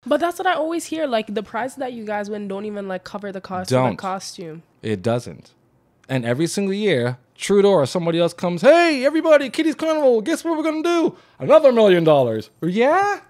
But that's what I always hear. Like, the prize that you guys win don't even, like, cover the cost of the costume. It doesn't. And every single year, Trudeau or somebody else comes, hey, everybody, Kiddies Carnival, guess what we're going to do? Another $1 million. Yeah?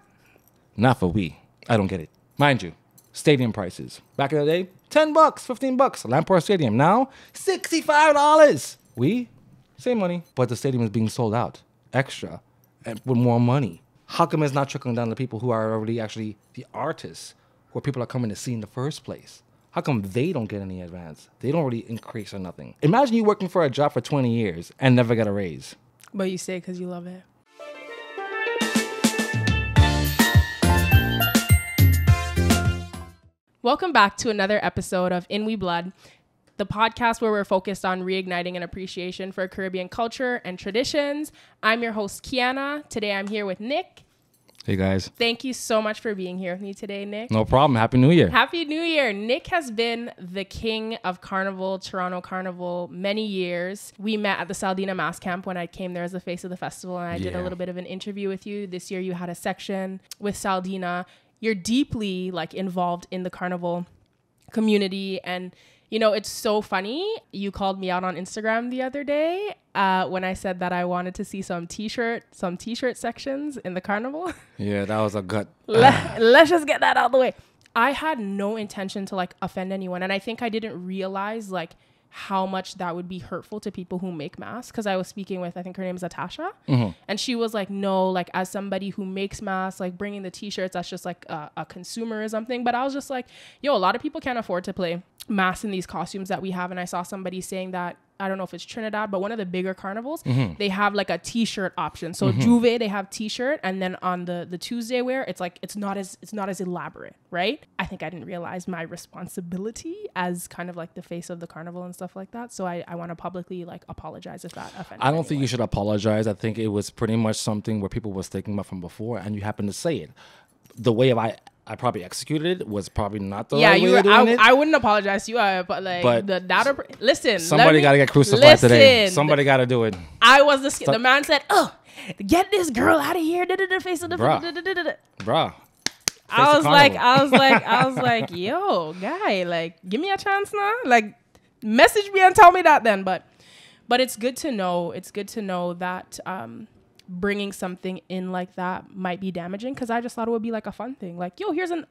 Not for we. I don't get it. Mind you, stadium prices. Back in the day, $10, $15. Lamport Stadium. Now, $65. We? Same money. But the stadium is being sold out. Extra. And with more money. How come it's not trickling down to people who are already actually the artists, who people are coming to see in the first place? How come they don't get any advance? They don't really increase or nothing. Imagine you working for a job for 20 years and never get a raise. But you stay because you love it. Welcome back to another episode of In We Blood, the podcast where we're focused on reigniting an appreciation for Caribbean culture and traditions. I'm your host, Kiana. Today I'm here with Nick. Hey, guys. Thank you so much for being here with me today, Nick. No problem. Happy New Year. Happy New Year. Nick has been the king of Carnival, Toronto Carnival, many years. We met at the Saldenah Mass Camp when I came there as the face of the festival, and I did a little bit of an interview with you. This year you had a section with Saldenah. You're deeply involved in the Carnival community, and you know, it's so funny. You called me out on Instagram the other day when I said that I wanted to see some t-shirt sections in the Carnival. Yeah, that was a gut. Let's just get that out of the way. I had no intention to offend anyone, and I think I didn't realize how much that would be hurtful to people who make masks. Because I was speaking with, I think her name is Atasha, and she was like, no, as somebody who makes masks, bringing the t-shirts, that's just a consumerism thing. But I was just like, yo, a lot of people can't afford to play masks in these costumes that we have. And I saw somebody saying that, I don't know if it's Trinidad, but one of the bigger carnivals, they have a t-shirt option. So Jouvert, they have t-shirt, and then on the Tuesday wear, it's it's not as elaborate, right? I think I didn't realize my responsibility as kind of the face of the carnival and stuff like that. So I want to publicly apologize if that offended I don't think you should apologize. I think it was pretty much something where people was thinking about from before, and you happened to say it. The way I probably executed it was probably not the right way of doing it. I wouldn't apologize to you, but listen. Somebody got to get crucified today. Somebody got to do it. I was the man said, "Oh, get this girl out of here!" Face of the bruh. I was like, yo, guy, give me a chance now. Message me and tell me that then. But it's good to know. It's good to know that bringing something in like that might be damaging, because I just thought it would be a fun thing. Yo, here's an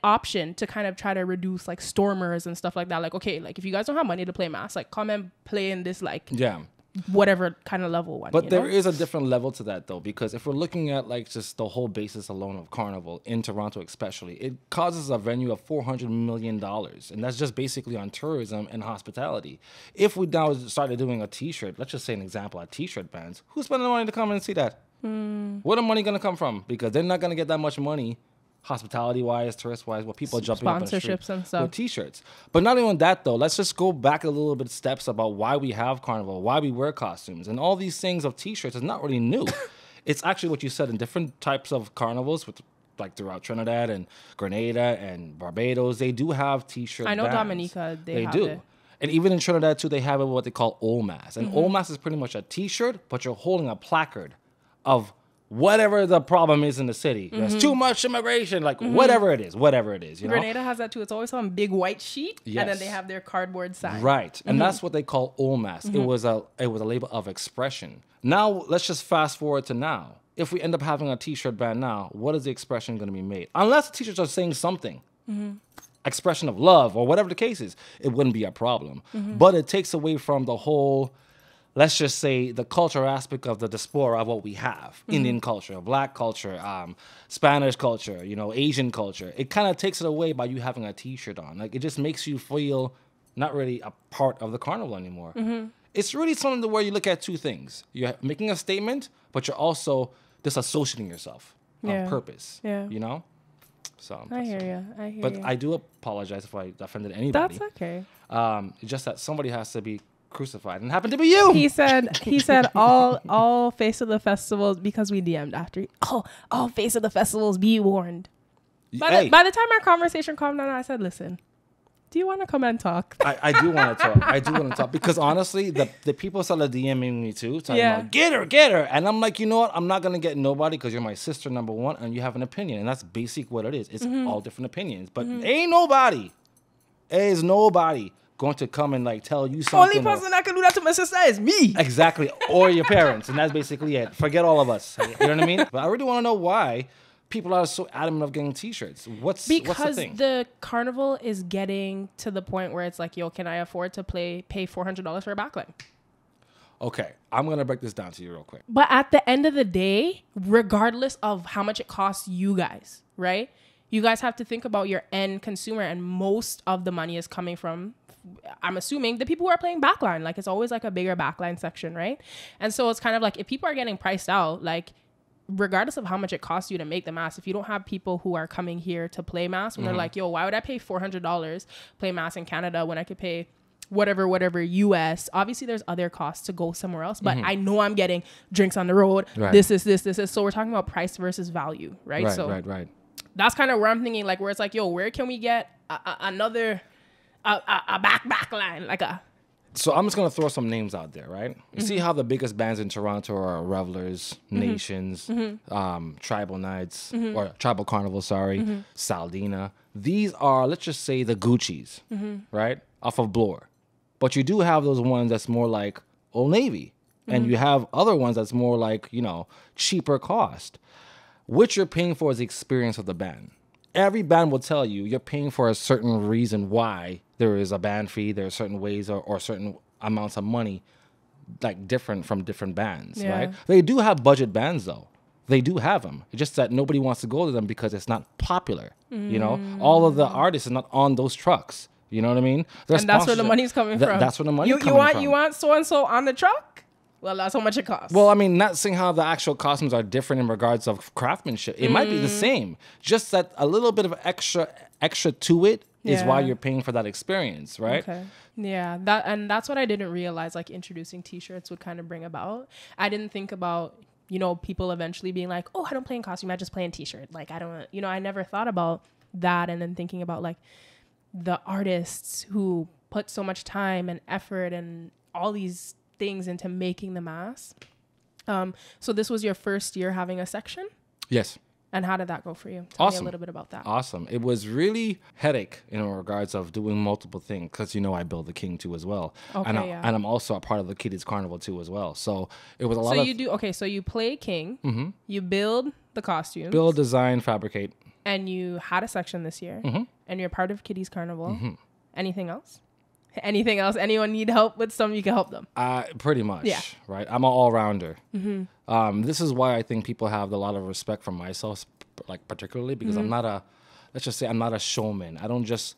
option to kind of try to reduce stormers and stuff like that. Okay, if you guys don't have money to play mass, come and play in this whatever kind of level one. But there is a different level to that though, because if we're looking at just the whole basis alone of Carnival in Toronto especially, it causes a venue of $400 million, and that's just basically on tourism and hospitality. If we now started doing a t-shirt, let's just say an example, at t-shirt bands, who's spending the money to come and see that? Where the money going to come from? Because they're not going to get that much money hospitality-wise, tourist-wise, what people jumping up on the street and stuff with t-shirts. But not even that, though. Let's just go back a little bit steps about why we have Carnival, why we wear costumes. And all these things of t-shirts is not really new. It's actually what you said in different types of carnivals, with throughout Trinidad and Grenada and Barbados. They do have t-shirt I know bands. Dominica, they have do. it. And even in Trinidad, too, they have what they call Olmas. And Olmas is pretty much a t-shirt, but you're holding a placard of whatever the problem is in the city. There's too much immigration, whatever it is, you know? Grenada has that too. It's always on a big white sheet, and then they have their cardboard sign. Right, and that's what they call Olmas. It was a label of expression. Now, let's just fast forward to now. If we end up having a t-shirt ban now, what is the expression going to be made? Unless the t-shirts are saying something, expression of love or whatever the case is, it wouldn't be a problem. But it takes away from the whole, let's just say, the cultural aspect of the diaspora of what we have. Indian culture, Black culture, Spanish culture, Asian culture. It kind of takes it away by you having a t-shirt on. It just makes you feel not really a part of the carnival anymore. It's really something to where you look at two things. You're making a statement, but you're also disassociating yourself on purpose. You know? So I hear you. But I do apologize if I offended anybody. That's okay. It's just that somebody has to be crucified, and happened to be you. He said all face of the festivals, because we DM'd after. All face of the festivals, be warned. By the time our conversation calmed down, I said, listen, do you want to come and talk? I do want to talk. I do want to talk because honestly, the people started DMing me too, talking about get her, and I'm like, you know what? I'm not gonna get nobody because you're my sister, number one, and you have an opinion, and that's basic what it is. It's all different opinions, but ain't nobody going to come and like tell you something. Only person that can do that to my sister is me. Exactly, or your parents, and that's basically it. Forget all of us. You know what I mean? But I really want to know why people are so adamant of getting T-shirts. What's the thing? Because the carnival is getting to the point where it's like, yo, can I afford to pay $400 for a backline? Okay, I'm gonna break this down to you real quick. But at the end of the day, regardless of how much it costs you guys, right? You guys have to think about your end consumer, and most of the money is coming from, I'm assuming, the people who are playing backline. Like, it's always like a bigger backline section, right? And so it's kind of like, if people are getting priced out, like, regardless of how much it costs you to make the mass, if you don't have people who are coming here to play mass, when they're like, yo, why would I pay $400 play mass in Canada when I could pay whatever US? Obviously there's other costs to go somewhere else, but I know I'm getting drinks on the road. Right. This is. So we're talking about price versus value, right? Right. That's kind of where I'm thinking, like, where it's like, yo, where can we get another back line, like a. So I'm just going to throw some names out there, right? You see how the biggest bands in Toronto are Revelers, Nations, Tribal Nights, or Tribal Carnival, Saldenah. These are, let's just say, the Gucci's, right? Off of Bloor. But you do have those ones that's more like Old Navy. And you have other ones that's more like, you know, cheaper cost. What you're paying for is the experience of the band. Every band will tell you you're paying for a certain reason why there is a band fee. There are certain ways or certain amounts of money, like different from different bands, right? They do have budget bands, though. They do have them. It's just that nobody wants to go to them because it's not popular. You know, all of the artists are not on those trucks. You know what I mean? And that's where the money's coming from. That's where the money's coming from. You want so-and-so on the truck? Well, that's how much it costs. Well, I mean, not saying how the actual costumes are different in regards of craftsmanship. It might be the same. Just that a little bit of extra to it is why you're paying for that experience, right? Okay. Yeah, that's what I didn't realize, like, introducing T-shirts would kind of bring about. I didn't think about, you know, people eventually being like, oh, I don't play in costume, I just play in T-shirt. Like, I don't, you know, I never thought about that. And then thinking about, like, the artists who put so much time and effort and all these things into making the mass. So this was your first year having a section? Yes. And how did that go for you? Tell me a little bit about that. Awesome. It was really headache in regards of doing multiple things because, you know, I build the King too as well. Okay, and I'm also a part of the Kiddies Carnival too as well. So it was a lot of... So you play King, you build the costumes. Build, design, fabricate. And you had a section this year. And you're part of Kiddies Carnival. Anything else? Anything else? Anyone need help with something, you can help them. Pretty much. Yeah. Right. I'm an all-rounder. This is why I think people have a lot of respect for myself, like particularly because I'm not a showman. I don't just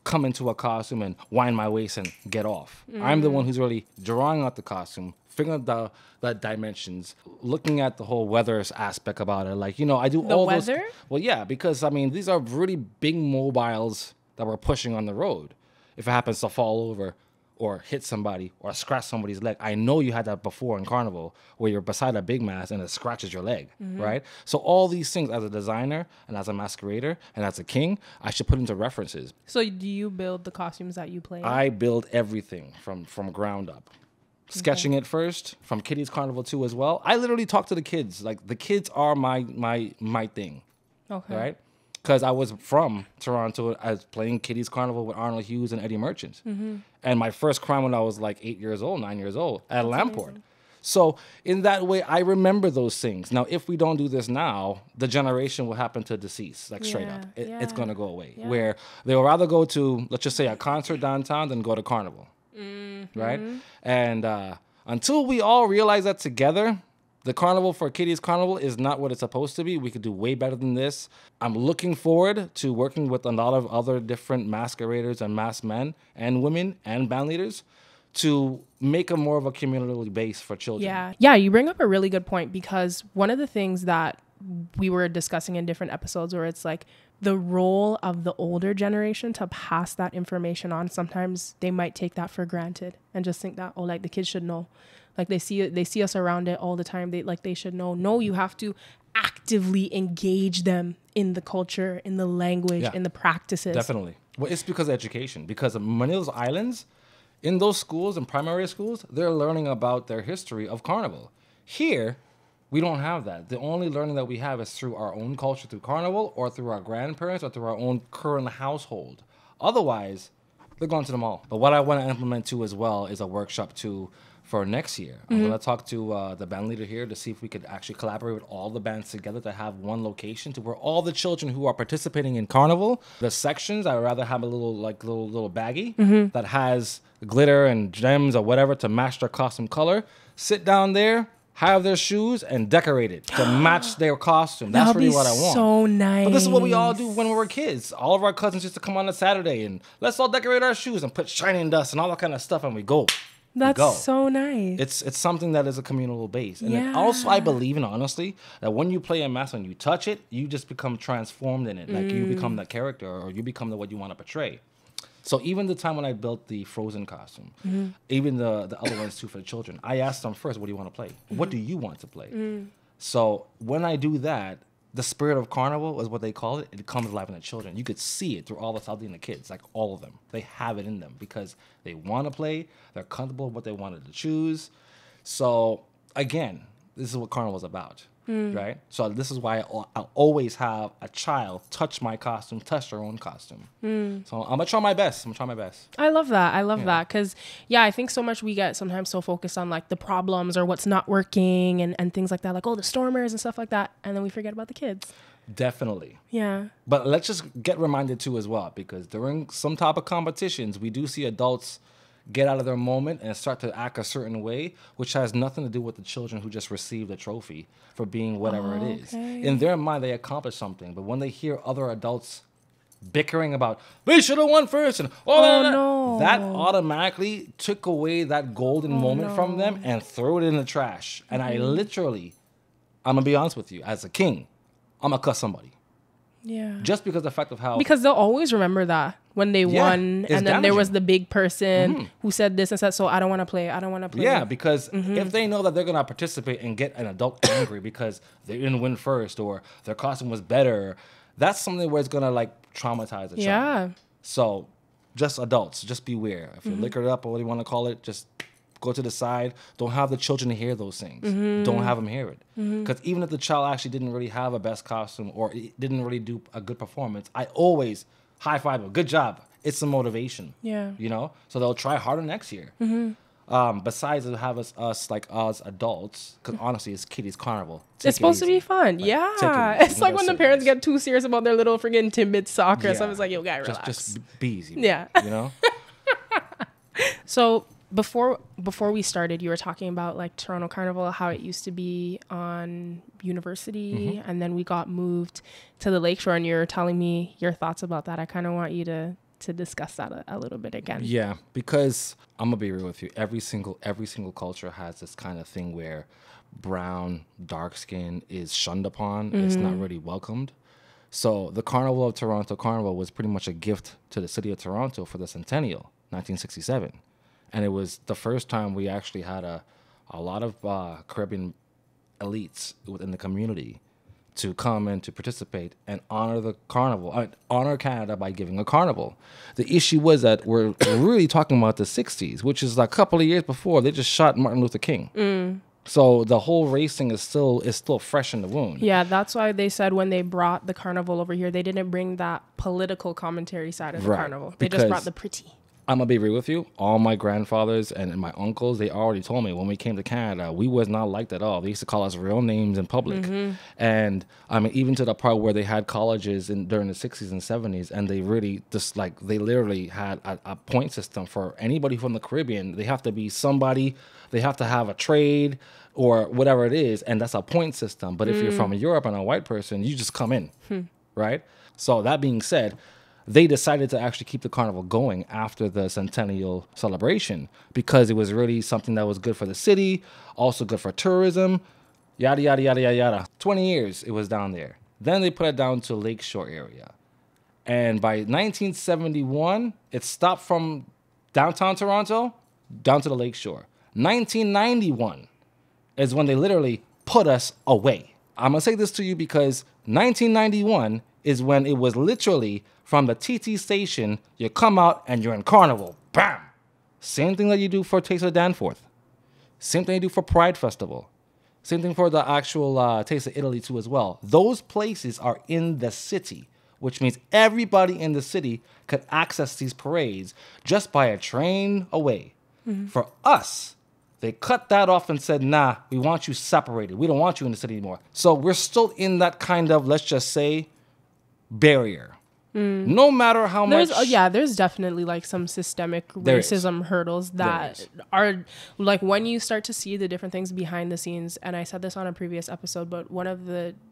come into a costume and wind my waist and get off. I'm the one who's really drawing out the costume, figuring out the dimensions, looking at the whole weather aspect about it. Like, you know, I do all those. Well, yeah, because I mean, these are really big mobiles that we're pushing on the road. If it happens to fall over or hit somebody or scratch somebody's leg, I know you had that before in Carnival where you're beside a big mass and it scratches your leg, right? So all these things as a designer and as a masquerader and as a king, I should put into references. So do you build the costumes that you play? I build everything from ground up. Sketching it first, from Kiddies Carnival 2 as well. I literally talk to the kids. Like, the kids are my thing, right? Because I was from Toronto. I was playing Kiddies Carnival with Arnold Hughes and Eddie Merchants. And my first crime when I was like 9 years old at Lamport. Amazing. So in that way, I remember those things. Now, if we don't do this now, the generation will happen to decease, like straight up. It's going to go away. Where they will rather go to, let's just say, a concert downtown than go to Carnival. Right? And until we all realize that together, the Carnival for Kiddies Carnival is not what it's supposed to be. We could do way better than this. I'm looking forward to working with a lot of other different masqueraders and masked men and women and band leaders to make a more of a community base for children. Yeah, you bring up a really good point, because one of the things that we were discussing in different episodes where it's like the role of the older generation to pass that information on. Sometimes they might take that for granted and just think that, oh, like the kids should know. Like they see us around it all the time. They should know. No, you have to actively engage them in the culture, in the language, in the practices. Definitely. Well, it's because of education. Because many of those islands, in those schools and primary schools, they're learning about their history of Carnival. Here, we don't have that. The only learning that we have is through our own culture, through Carnival, or through our grandparents, or through our own current household. Otherwise, they're going to the mall. But what I want to implement too as well is a workshop too for next year. I'm going to talk to the band leader here to see if we could actually collaborate with all the bands together to have one location to where all the children who are participating in Carnival, the sections, I would rather have a little baggie that has glitter and gems or whatever to match their costume color. Sit down there, have their shoes, and decorate it to match their costume. That's really what I want. So nice. But this is what we all do when we were kids. All of our cousins used to come on a Saturday and let's all decorate our shoes and put shining dust and all that kind of stuff, and we go. That's so nice. It's something that is a communal base. And then also I believe in, honestly, that when you play a mask and you touch it, you just become transformed in it. Like you become that character, or you become what you want to portray. So even the time when I built the Frozen costume, even the other ones too for the children, I asked them first, what do you want to play? What do you want to play? So when I do that, the spirit of Carnival is what they call it. It comes alive in the children. You could see it through all the Saldenah kids, like all of them. They have it in them because they want to play. They're comfortable with what they wanted to choose. So again, this is what Carnival is about, right? So this is why I'll always have a child touch my costume, touch their own costume. So I'm gonna try my best. I love that. I love that because, I think so much we get sometimes so focused on like the problems or what's not working and things like that, like, oh, the stormers and stuff like that. And then we forget about the kids. Definitely. Yeah. But let's just get reminded too as well, because during some type of competitions, we do see adults get out of their moment and start to act a certain way, which has nothing to do with the children who just received a trophy for being whatever it is. In their mind, they accomplished something. But when they hear other adults bickering about, they should have won first, and that automatically took away that golden moment from them and threw it in the trash. And I literally, I'm going to be honest with you, as a king, I'm going to cuss somebody. Yeah. Just because of the fact of how... Because they'll always remember that when they won. And then there was the big person who said this and said, so I don't want to play. Yeah, because if they know that they're going to participate and get an adult angry because they didn't win first or their costume was better, that's something where it's going to like traumatize a child. Yeah. So just adults, just beware. If you liquor it up or what you want to call it, just go to the side. Don't have the children hear those things. Don't have them hear it. Because even if the child actually didn't really have a best costume or didn't really do a good performance, I always high five them. Good job. It's a motivation. Yeah. You know? So they'll try harder next year. Besides have us like us adults, because honestly, it's kiddies carnival. It's supposed to be fun. Like, it's like when the parents get too serious about their little friggin' timid soccer. So it's like, yo, guy, relax. Just be easy. Yeah. You know? So before we started, you were talking about like Toronto Carnival, how it used to be on University, and then we got moved to the Lakeshore, and you're telling me your thoughts about that. I kind of want you to discuss that a little bit again. Yeah, because I'm gonna be real with you. Every single culture has this kind of thing where brown, dark skin is shunned upon. It's not really welcomed. So the Carnival of Toronto Carnival was pretty much a gift to the city of Toronto for the centennial, 1967. And it was the first time we actually had a lot of Caribbean elites within the community to come and to participate and honor the carnival, honor Canada by giving a carnival. The issue was that we're really talking about the 60s, which is like a couple of years before they just shot Martin Luther King. So the whole race thing is still fresh in the wound. Yeah, that's why they said when they brought the carnival over here, they didn't bring that political commentary side of the carnival. They just brought the pretty. I'm going to be real with you. All my grandfathers and my uncles, they already told me when we came to Canada, we was not liked at all. They used to call us real names in public. And I mean, even to the part where they had colleges during the 60s and 70s, and they really just like, they literally had a point system for anybody from the Caribbean. They have to be somebody, they have to have a trade or whatever it is, and that's a point system. But if you're from Europe and a white person, you just come in, right? So that being said, they decided to actually keep the carnival going after the centennial celebration because it was really something that was good for the city, also good for tourism, yada, yada, yada, yada, yada. 20 years it was down there. Then they put it down to Lakeshore area. And by 1971, it stopped from downtown Toronto down to the Lakeshore. 1991 is when they literally put us away. I'm going to say this to you because 1991 is when it was literally from the TT station, you come out and you're in Carnival. Bam! Same thing that you do for Taste of Danforth. Same thing you do for Pride Festival. Same thing for the actual Taste of Italy too as well. Those places are in the city, which means everybody in the city could access these parades just by a train away. For us, they cut that off and said, nah, we want you separated. We don't want you in the city anymore. So we're still in that kind of, let's just say, barrier. No matter how much. There's definitely like some systemic racism hurdles that are like when you start to see the different things behind the scenes. And I said this on a previous episode, but one of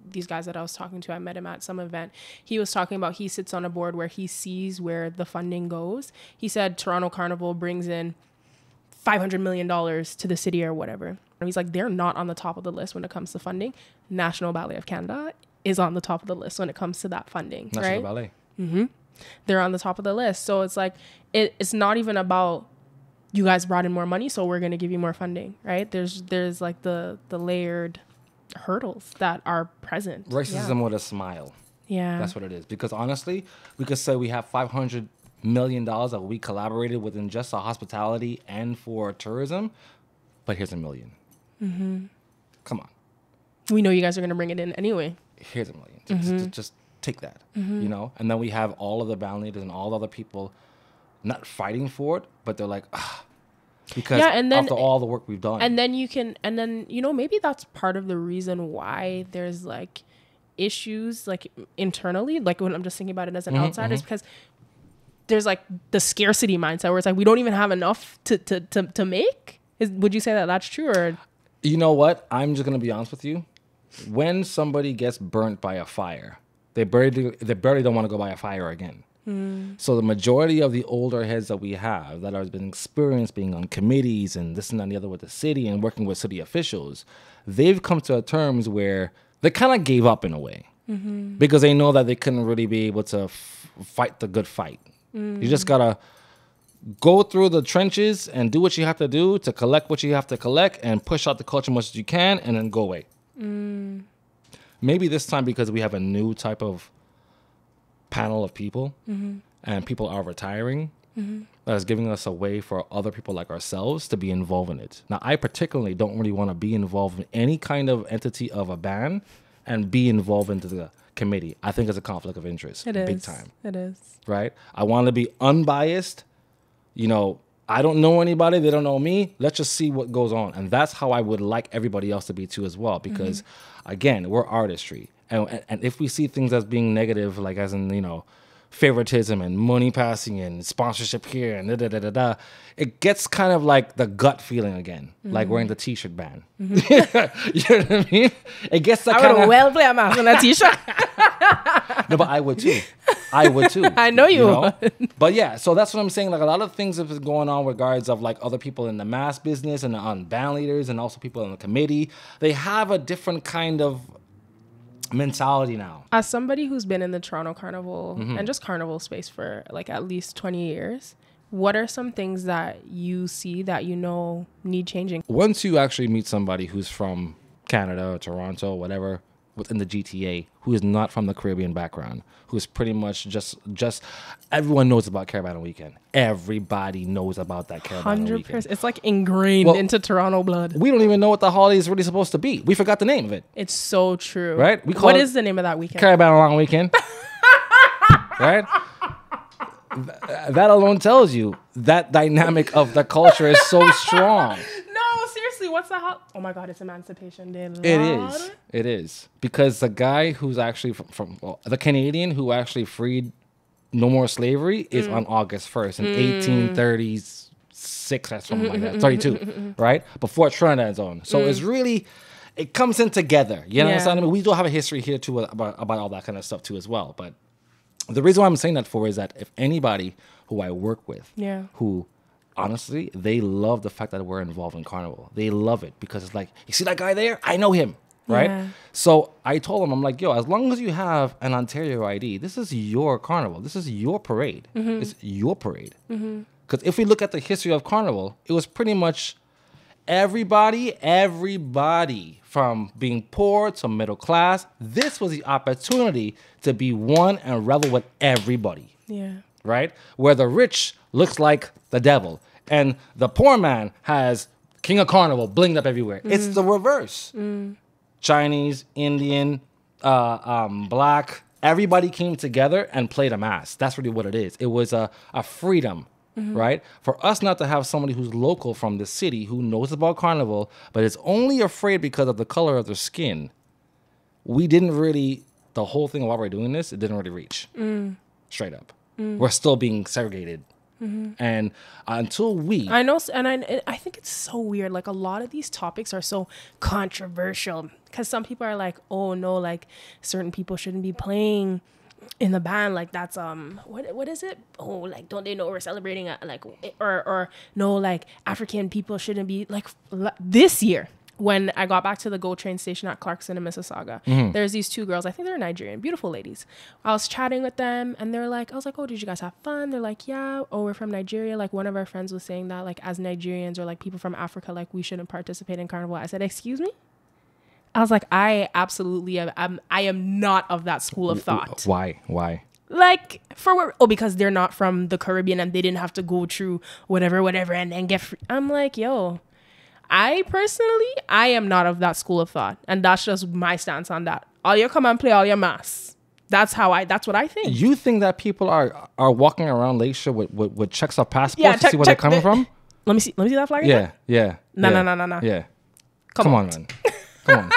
these guys that I was talking to, I met him at some event. He was talking about he sits on a board where he sees where the funding goes. He said Toronto Carnival brings in $500 million to the city or whatever. And he's like, they're not on the top of the list when it comes to funding. National Ballet of Canada is on the top of the list when it comes to that funding. National Ballet. They're on the top of the list. So it's like, it's not even about you guys brought in more money, so we're going to give you more funding, right? There's like the layered hurdles that are present. Racism with a smile. Yeah. That's what it is. Because honestly, we could say we have $500 million that we collaborated within just the hospitality and for tourism, but here's $1 million. Come on. We know you guys are going to bring it in anyway. Here's $1 million. Just take that, you know? And then we have all of the band leaders and all the other people not fighting for it, but they're like, because after all the work we've done. And then you know, maybe that's part of the reason why there's like issues like internally, like when I'm just thinking about it as an outsider, is because there's like the scarcity mindset where it's like, we don't even have enough to make. Would you say that that's true? Or you know what? I'm just going to be honest with you. When somebody gets burnt by a fire, they barely don't want to go by a fire again. So the majority of the older heads that we have that have been experienced being on committees and this and that and the other with the city and working with city officials, they've come to terms where they kind of gave up in a way because they know that they couldn't really be able to fight the good fight. You just got to go through the trenches and do what you have to do to collect what you have to collect and push out the culture as much as you can and then go away. Maybe this time because we have a new type of panel of people and people are retiring, that is giving us a way for other people like ourselves to be involved in it. Now, I particularly don't really want to be involved in any kind of entity of a band and be involved into the committee. I think it's a conflict of interest. It is. Big time. It is. Right? I want to be unbiased. You know, I don't know anybody. They don't know me. Let's just see what goes on. And that's how I would like everybody else to be too as well. Because, again, we're artistry. And if we see things as being negative, like as in, you know, favoritism and money passing and sponsorship here and da-da-da-da-da, it gets kind of like the gut feeling again, like wearing the T-shirt band. You know what I mean? It gets that kind of... well play a mask on that T-shirt. No, but I would too. I would too. I know you would. But yeah, so that's what I'm saying. Like a lot of things have been going on with regards of like other people in the mass business and on band leaders and also people in the committee. They have a different kind of mentality now. As somebody who's been in the Toronto Carnival and just carnival space for like at least 20 years, what are some things that you see that you know need changing? Once you actually meet somebody who's from Canada or Toronto, whatever, within the GTA, who is not from the Caribbean background, who is pretty much just everyone knows about Caribbean Weekend. Everybody knows about that Caribbean 100%. Weekend. It's like ingrained into Toronto blood. We don't even know what the holiday is really supposed to be. We forgot the name of it. It's so true. Right? What is the name of that weekend? Caribbean Long Weekend. Right? That alone tells you that dynamic of the culture is so strong. No, seriously, what's the oh my God, it's Emancipation Day. It is. Because the guy who's actually from the Canadian who actually freed no more slavery is on August 1st in 1836 or something like that, 32, right? Before Trinidad Zone. So it's really, it comes in together. You know what I'm saying? I mean, we do have a history here too about all that kind of stuff too as well. But the reason why I'm saying that for is that if anybody who I work with, who honestly, they love the fact that we're involved in Carnival. They love it because it's like, you see that guy there? I know him, right? Yeah. So I told them, I'm like, yo, as long as you have an Ontario ID, this is your Carnival. This is your parade. It's your parade. Because if we look at the history of Carnival, it was pretty much everybody from being poor to middle class, this was the opportunity to be one and revel with everybody. Yeah. Right? Where the rich looks like the devil and the poor man has King of Carnival blinged up everywhere. It's the reverse. Chinese, Indian, black, everybody came together and played a mass. That's really what it is. It was a freedom, right? For us not to have somebody who's local from the city who knows about Carnival, but is only afraid because of the color of their skin. We didn't really, the whole thing of why we're doing this, it didn't really reach. Straight up. We're still being segregated. And until we... I know, and I think it's so weird. Like, a lot of these topics are so controversial because some people are like, oh, no, like, certain people shouldn't be playing in the band. Like, that's, what is it? Oh, like, don't they know we're celebrating, like, or no, like, African people shouldn't be, like, this year. When I got back to the GO train station at Clarkson and Mississauga, there's these two girls. I think they're Nigerian, beautiful ladies. I was chatting with them and they're like, I was like, oh, did you guys have fun? They're like, yeah. Oh, we're from Nigeria. Like, one of our friends was saying that, like, as Nigerians or like people from Africa, like, we shouldn't participate in Carnival. I said, excuse me? I was like, I absolutely am. I am not of that school of thought. Why? Like, because they're not from the Caribbean and they didn't have to go through whatever, and then get free. I'm like, yo. I am not of that school of thought. And that's just my stance on that. All you come and play all your mass. That's what I think. You think that people are walking around Lakeshore with checks of passports to see where they're coming from? Let me see that flag again? Yeah. No. Yeah. Come on, man. Come on.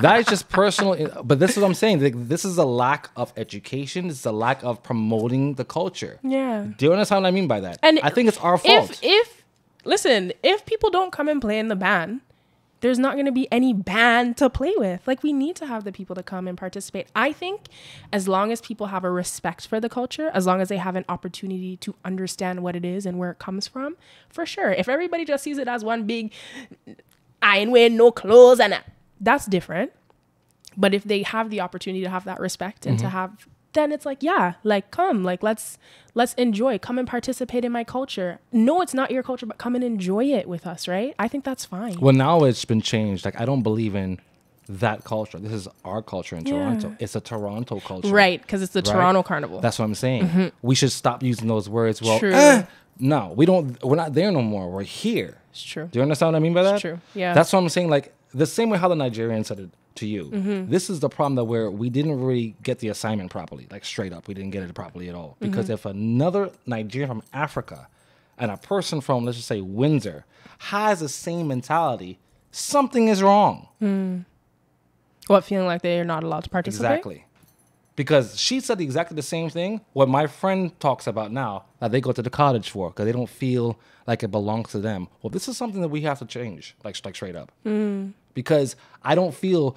That is just personal. But this is what I'm saying. This is a lack of education. It's a lack of promoting the culture. Yeah. Do you understand what I mean by that? And I think it's our fault. Listen, if people don't come and play in the band, there's not going to be any band to play with. Like, we need to have the people to come and participate. I think as long as people have a respect for the culture, as long as they have an opportunity to understand what it is and where it comes from, for sure. If everybody just sees it as one big, I ain't wearing no clothes, and that's different. But if they have the opportunity to have that respect and to have, then it's like, yeah, like, come, like, let's enjoy, come and participate in my culture. No, it's not your culture, but come and enjoy it with us, right? I think that's fine. Well, now it's been changed. Like, I don't believe in that culture. This is our culture in Toronto. It's a Toronto culture. Right, because it's the Toronto Carnival. That's what I'm saying. We should stop using those words. Well, no, we're not there no more. We're here. It's true. Do you understand what I mean by that? It's true, yeah. That's what I'm saying. Like, the same way how the Nigerians said it to you. This is the problem that we didn't really get the assignment properly, like straight up. We didn't get it properly at all. Because if another Nigerian from Africa and a person from, let's just say, Windsor has the same mentality, something is wrong. What, feeling like they're not allowed to participate? Exactly. Because she said exactly the same thing, what my friend talks about now, that they go to the cottage for, because they don't feel like it belongs to them. Well, this is something that we have to change, like straight up. Because I don't feel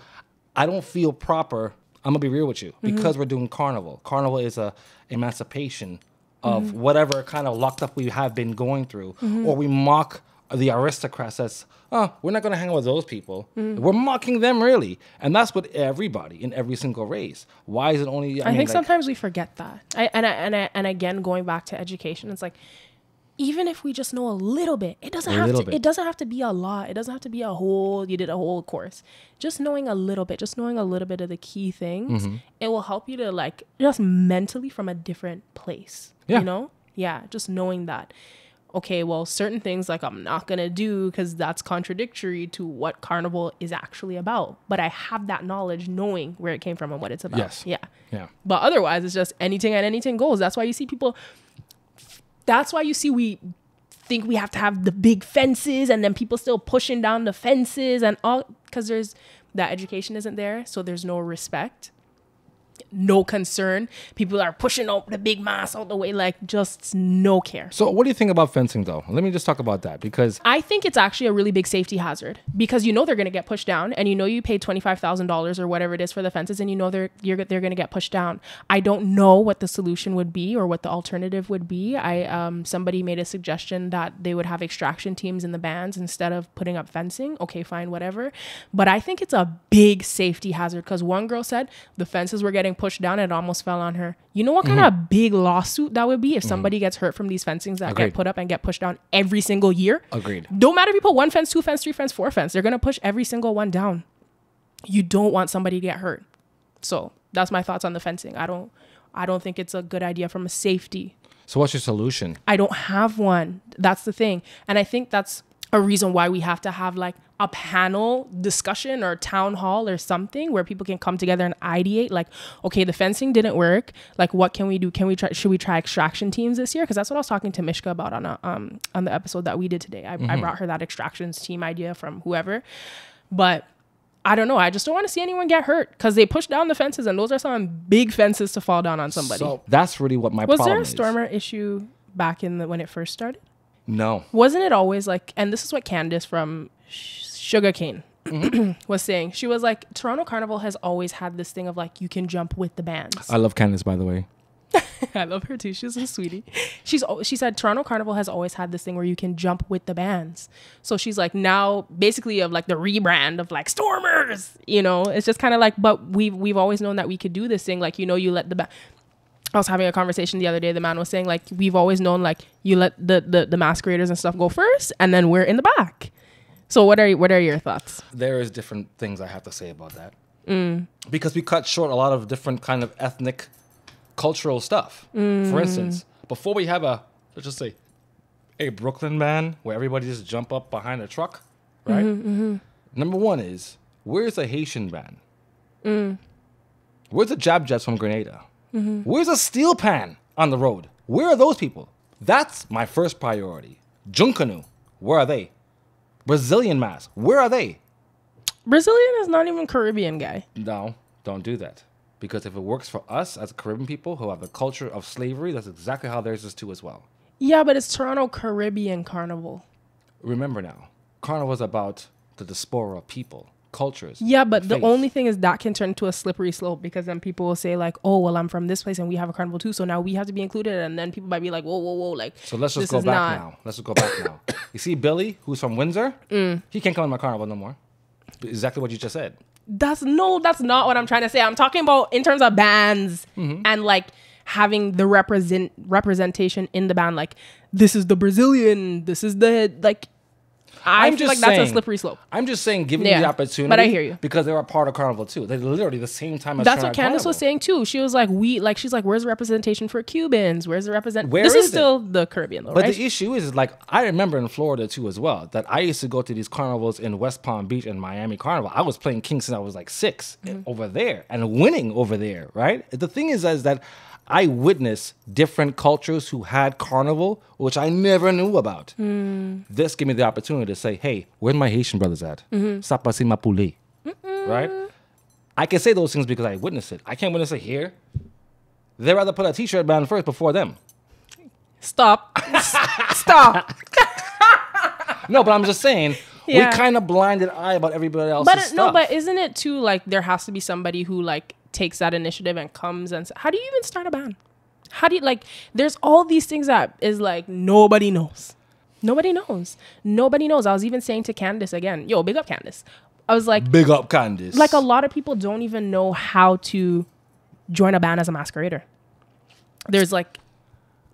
proper. I'm gonna be real with you. Because we're doing Carnival. Carnival is a emancipation of whatever kind of locked up we have been going through, or we mock the aristocrats as, we're not gonna hang out with those people. We're mocking them, really, and that's what everybody in every single race. Why is it only? I think sometimes we forget that. And again, going back to education, it's like, even if we just know a little bit, it doesn't have to be a lot. It doesn't have to be you did a whole course. Just knowing a little bit of the key things, it will help you to, like, just mentally from a different place. Yeah. You know? Yeah. Just knowing that, okay, well, certain things, like, I'm not going to do because that's contradictory to what Carnival is actually about. But I have that knowledge, knowing where it came from and what it's about. Yes. Yeah. But otherwise, it's just anything and anything goes. That's why you see people... That's why you see we think we have to have the big fences, and then people still pushing down the fences and all, because that education isn't there. So there's no respect, no concern. People are pushing out the big mass all the way, like, just no care. So what do you think about fencing, though? Let me just talk about that, because I think it's actually a really big safety hazard, because they're going to get pushed down, and you paid $25,000 or whatever it is for the fences, and they're going to get pushed down. I don't know what the solution would be or what the alternative would be. Somebody made a suggestion that they would have extraction teams in the bands instead of putting up fencing. Okay, fine, whatever. But I think it's a big safety hazard, because one girl said the fences were getting pushed down and it almost fell on her. You know what kind of big lawsuit that would be if somebody gets hurt from these fencings that get put up and get pushed down every single year? Agreed. Don't matter if you put 1 fence, 2 fence, 3 fence, 4 fence. They're going to push every single one down. You don't want somebody to get hurt. So that's my thoughts on the fencing. I don't think it's a good idea from a safety. So what's your solution? I don't have one. That's the thing. And I think that's a reason why we have to have like a panel discussion or town hall or something where people can come together and ideate like, okay, the fencing didn't work. Like, what can we do? Should we try extraction teams this year? Because that's what I was talking to Mishka about on the episode that we did today. I brought her that extractions team idea from whoever. But I don't know. I just don't want to see anyone get hurt because they push down the fences and those are some big fences to fall down on somebody. So that's really what my problem is. Was there a Stormer issue back when it first started? No. Wasn't it always like, and this is what Candace from Sugarcane was saying. She was like, Toronto Carnival has always had this thing of like, you can jump with the bands. I love Candace, by the way. I love her too. She's a sweetie. She said Toronto Carnival has always had this thing where you can jump with the bands. So she's like, now basically of like the rebrand of like Stormers, you know, it's just kind of like, but we've always known that we could do this thing. Like, you know, you let the I was having a conversation the other day. The man was saying like, we've always known like you let the masqueraders and stuff go first and then we're in the back. So what are your thoughts? There is different things I have to say about that. Because we cut short a lot of different kind of ethnic cultural stuff. For instance, before we have let's just say a Brooklyn band where everybody just jump up behind a truck, right? Number one is, where's a Haitian band? Where's the Jab Jets from Grenada? Where's a Steel Pan on the road? Where are those people? That's my first priority. Junkanu, where are they? Brazilian Mass, where are they? Brazilian is not even Caribbean, guy. No, don't do that. Because if it works for us as Caribbean people who have the culture of slavery, that's exactly how theirs is too as well. Yeah, but it's Toronto Caribbean Carnival. Remember now, Carnival is about the diaspora of people, cultures. Yeah, but the faith. only thing is that can turn into a slippery slope because then people will say like, oh, well, I'm from this place and we have a carnival too, so now we have to be included. And then people might be like, whoa, like. So let's just go back now. Let's just go back now. You see Billy, who's from Windsor? He can't come in my carnival no more. Exactly what you just said. That's not what I'm trying to say. I'm talking about in terms of bands and like having the representation in the band. Like, this is the Brazilian, this is the like. I feel like that's a slippery slope. I'm just saying, giving you the opportunity. But I hear you. Because they were a part of Carnival too. They're literally the same time as That's what Carnival. Candace was saying too. She was like, she's like, where's the representation for Cubans? Where's the representation? Where this is is still the Caribbean though, but right? the issue is like, I remember in Florida too as well, that I used to go to these carnivals in West Palm Beach and Miami Carnival. I was playing King since I was like 6 over there and winning over there, right? The thing is that I witnessed different cultures who had carnival, which I never knew about. This gave me the opportunity to say, hey, where's my Haitian brothers at? Sapasi Mapule. Right? I can say those things because I witnessed it. I can't witness it here. They'd rather put a t-shirt band first before them. Stop. Stop. No, but I'm just saying, we kind of blinded eye about everybody else's stuff. No, but isn't it too, like, there has to be somebody who, like, takes that initiative and comes and how do you even start a band? How do you, like, there's all these things that is like nobody knows. I was even saying to Candace again, yo, big up Candace. I was like, big up Candace. Like, a lot of people don't even know how to join a band as a masquerader. There's like,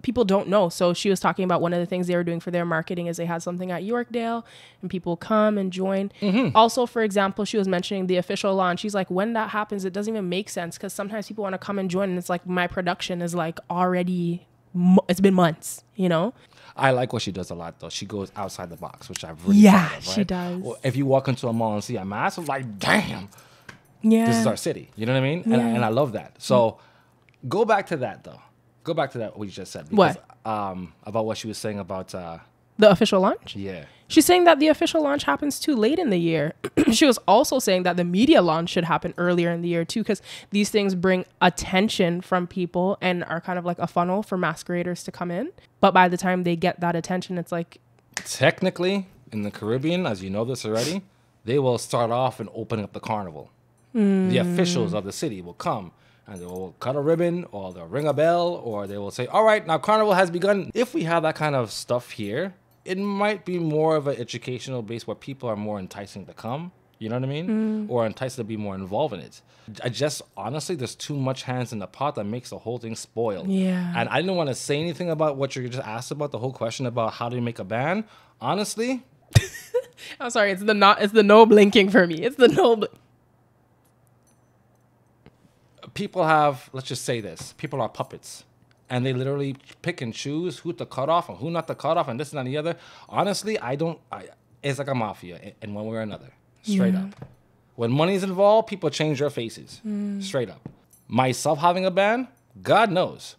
people don't know. So she was talking about one of the things they were doing for their marketing is they had something at Yorkdale and people come and join. Also, for example, she was mentioning the official launch. She's like, when that happens, it doesn't even make sense because sometimes people want to come and join and it's like my production is like already, it's been months, you know? I like what she does a lot though. She goes outside the box, which I've really proud of, right? She does. Well, if you walk into a mall and see a mask, I'm like, damn, this is our city. You know what I mean? And I love that. So go back to that though. Go back to that what you just said. Because, about what she was saying about the official launch? Yeah. She's saying that the official launch happens too late in the year. She was also saying that the media launch should happen earlier in the year too, because these things bring attention from people and are kind of like a funnel for masqueraders to come in. But by the time they get that attention, it's like... Technically, in the Caribbean, as you know this already, they will start off and open up the carnival. The officials of the city will come and they will cut a ribbon or they'll ring a bell or they will say, all right, now carnival has begun. If we have that kind of stuff here, it might be more of an educational base where people are more enticing to come You know what I mean? Or entice to be more involved in it. I just, honestly, there's too much hands in the pot that makes the whole thing spoil. Yeah. And I didn't want to say anything about what you just asked about, the whole question about how do you make a band. Honestly. I'm sorry. It's the no blinking for me. It's the no. People have, let's just say this. People are puppets. And they literally pick and choose who to cut off and who not to cut off and this and that and the other. Honestly, it's like a mafia in one way or another. Straight up. When money's involved, people change their faces. Straight up. Myself having a band, God knows.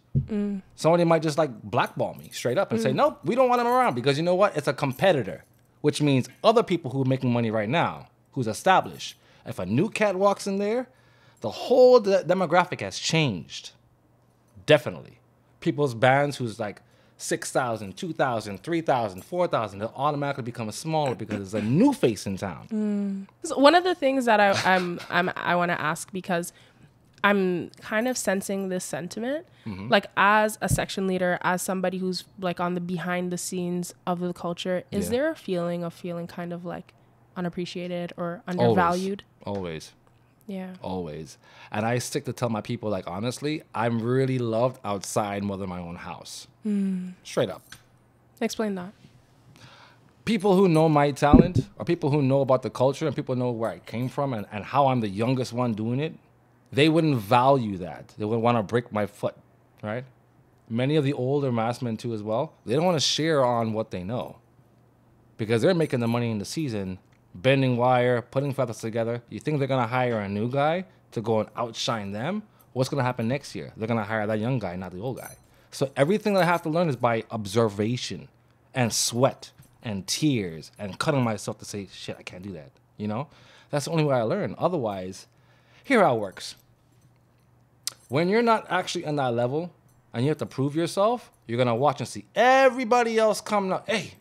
Somebody might just like blackball me straight up and say, nope, we don't want him around because you know what? It's a competitor, which means other people who are making money right now, who's established. If a new cat walks in there, the whole demographic has changed. Definitely. People's bands who's like 6,000, 2,000, 3,000, 4,000, they'll automatically become smaller because there's a new face in town. So one of the things that I want to ask, because I'm kind of sensing this sentiment, like as a section leader, as somebody who's like on the behind the scenes of the culture, is there a feeling of feeling kind of like unappreciated or undervalued? Always. Yeah. Always. And I stick to tell my people, like, honestly, I'm really loved outside more than my own house. Straight up. Explain that. People who know my talent, or people who know about the culture, and people know where I came from and how I'm the youngest one doing it, they wouldn't value that. They would want to break my foot, right? Many of the older massmen, too, as well, they don't want to share on what they know because they're making the money in the season, bending wire, putting feathers together. You think they're going to hire a new guy to go and outshine them? What's going to happen next year? They're going to hire that young guy, not the old guy. So everything that I have to learn is by observation and sweat and tears and cutting myself to say, shit, I can't do that. You know? That's the only way I learn. Otherwise, here how it works. When you're not actually on that level and you have to prove yourself, you're going to watch and see everybody else come up. Hey,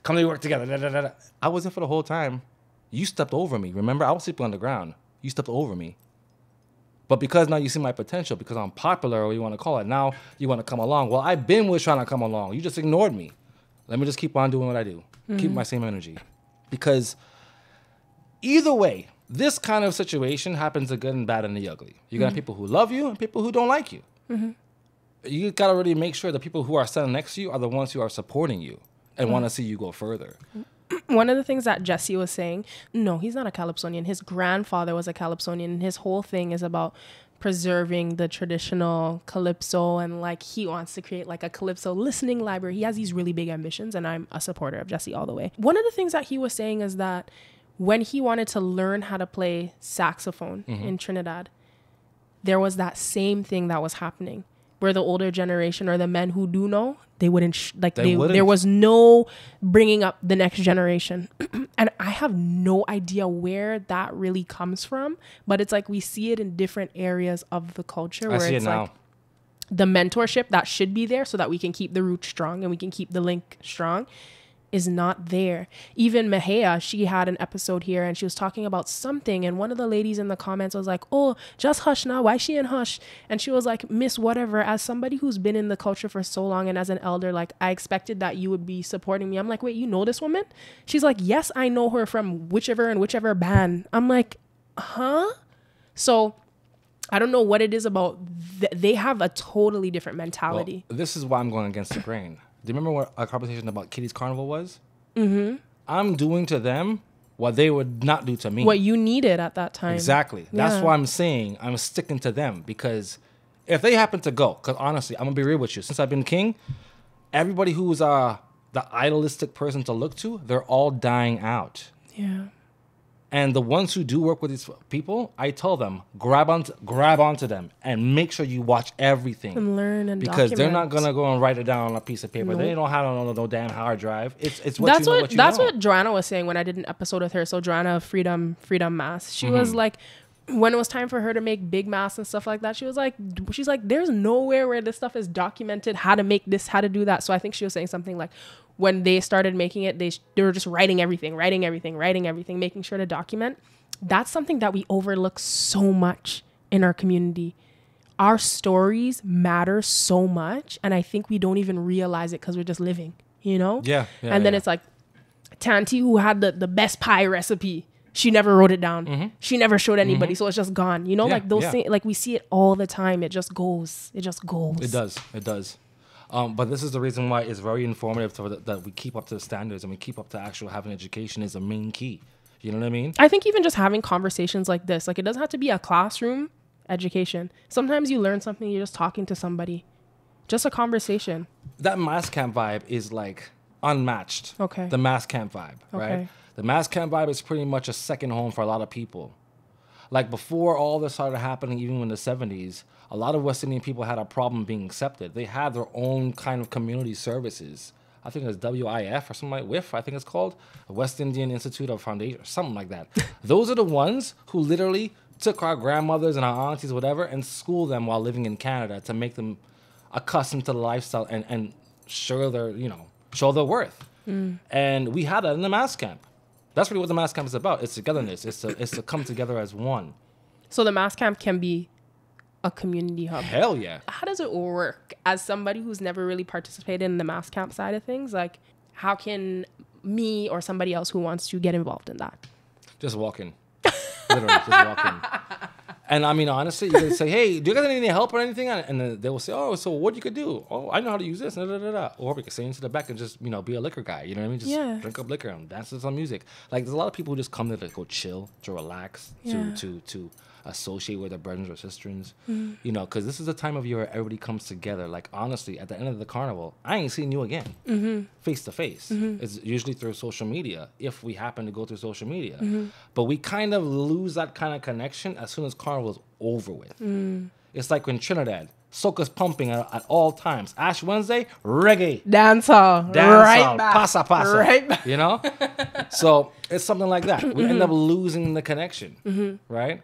come to work together. Da, da, da, da. I was there for the whole time. You stepped over me. Remember, I was sleeping on the ground. You stepped over me. But because now you see my potential, because I'm popular, or you want to call it, now you want to come along. Well, I've been with trying to come along. You just ignored me. Let me just keep on doing what I do. Keep my same energy. Because either way, this kind of situation happens the good and bad and the ugly. You got people who love you and people who don't like you. You got to really make sure the people who are standing next to you are the ones who are supporting you and want to see you go further. One of the things that Jesse was saying, no, he's not a Calypsonian. His grandfather was a Calypsonian. And his whole thing is about preserving the traditional Calypso, and like he wants to create like a Calypso listening library. He has these really big ambitions, and I'm a supporter of Jesse all the way. One of the things that he was saying is that when he wanted to learn how to play saxophone in Trinidad, there was that same thing that was happening where the older generation or the men who do know, they wouldn't there was no bringing up the next generation. And I have no idea where that really comes from, but it's like we see it in different areas of the culture where it's like the mentorship that should be there so that we can keep the root strong and we can keep the link strong is not there. Even Mahea, she had an episode here and she was talking about something, and one of the ladies in the comments was like, oh, just hush now, why she in hush? And she was like, Miss whatever, as somebody who's been in the culture for so long and as an elder, like I expected that you would be supporting me. I'm like, wait, you know this woman? She's like, yes, I know her from whichever band. I'm like, huh? So I don't know what it is about. They have a totally different mentality. Well, this is why I'm going against the grain. Do you remember what our conversation about Kiddies Carnival was? I'm doing to them what they would not do to me. What you needed at that time. Exactly. Yeah. That's why I'm saying I'm sticking to them, because if they happen to go, because honestly, I'm going to be real with you. Since I've been king, everybody who's the idealistic person to look to, they're all dying out. Yeah. And the ones who do work with these people, I tell them, grab onto them and make sure you watch everything. And learn and because document. they're not going to go and write it down on a piece of paper. Nope. They don't have no damn hard drive. It's what That's what Joanna was saying when I did an episode with her. So Joanna, Freedom Mass. She was like, when it was time for her to make big mass and stuff like that, she's like, there's nowhere where this stuff is documented, how to make this, how to do that. So I think she was saying something like, when they started making it, they were just writing everything, making sure to document. That's something that we overlook so much in our community. Our stories matter so much, and I think we don't even realize it because we're just living, you know? Yeah. And then it's like, Tanti, who had the best pie recipe, she never wrote it down. She never showed anybody, so it's just gone. You know, like those things, like we see it all the time. It just goes. It just goes. It does. It does. But this is the reason why it's very informative that we keep up to the standards and we keep up to actual having education is a main key. You know what I mean? I think even just having conversations like this, like it doesn't have to be a classroom education. Sometimes you learn something, you're just talking to somebody. Just a conversation. That mass camp vibe is like unmatched. Okay. The mass camp vibe, right? Okay. The mass camp vibe is pretty much a second home for a lot of people. Like before all this started happening, even in the 70s, a lot of West Indian people had a problem being accepted. They had their own kind of community services. I think it's WIF or something like WIF, I think it's called. West Indian Institute of Foundation or something like that. Those are the ones who literally took our grandmothers and our aunties, whatever, and schooled them while living in Canada to make them accustomed to the lifestyle and show their worth. And we had that in the mass camp. That's really what the mass camp is about. It's togetherness. It's to come together as one. So the mass camp can be a community hub. Hell yeah. How does it work as somebody who's never really participated in the mass camp side of things? Like, how can me or somebody else who wants to get involved in that? Just walk in. Literally, just walk in. And I mean, honestly, you can say, hey, do you guys need any help or anything? And then they will say, oh, so what you could do? Oh, I know how to use this. Da, da, da, da. Or we could stay into the back and just, be a liquor guy. You know what I mean? Just drink up liquor and dance to some music. Like, there's a lot of people who just come there to go chill, to relax, to associate with their brothers or sisters. Because this is a time of year where everybody comes together. Like, honestly, at the end of the carnival, I ain't seeing you again face to face. It's usually through social media, if we happen to go through social media. But we kind of lose that kind of connection as soon as carnival is over with. It's like when Trinidad, soca's pumping at all times. Ash Wednesday, reggae. Dancehall. Right back. Pasa. Right back. So it's something like that. We end up losing the connection, right?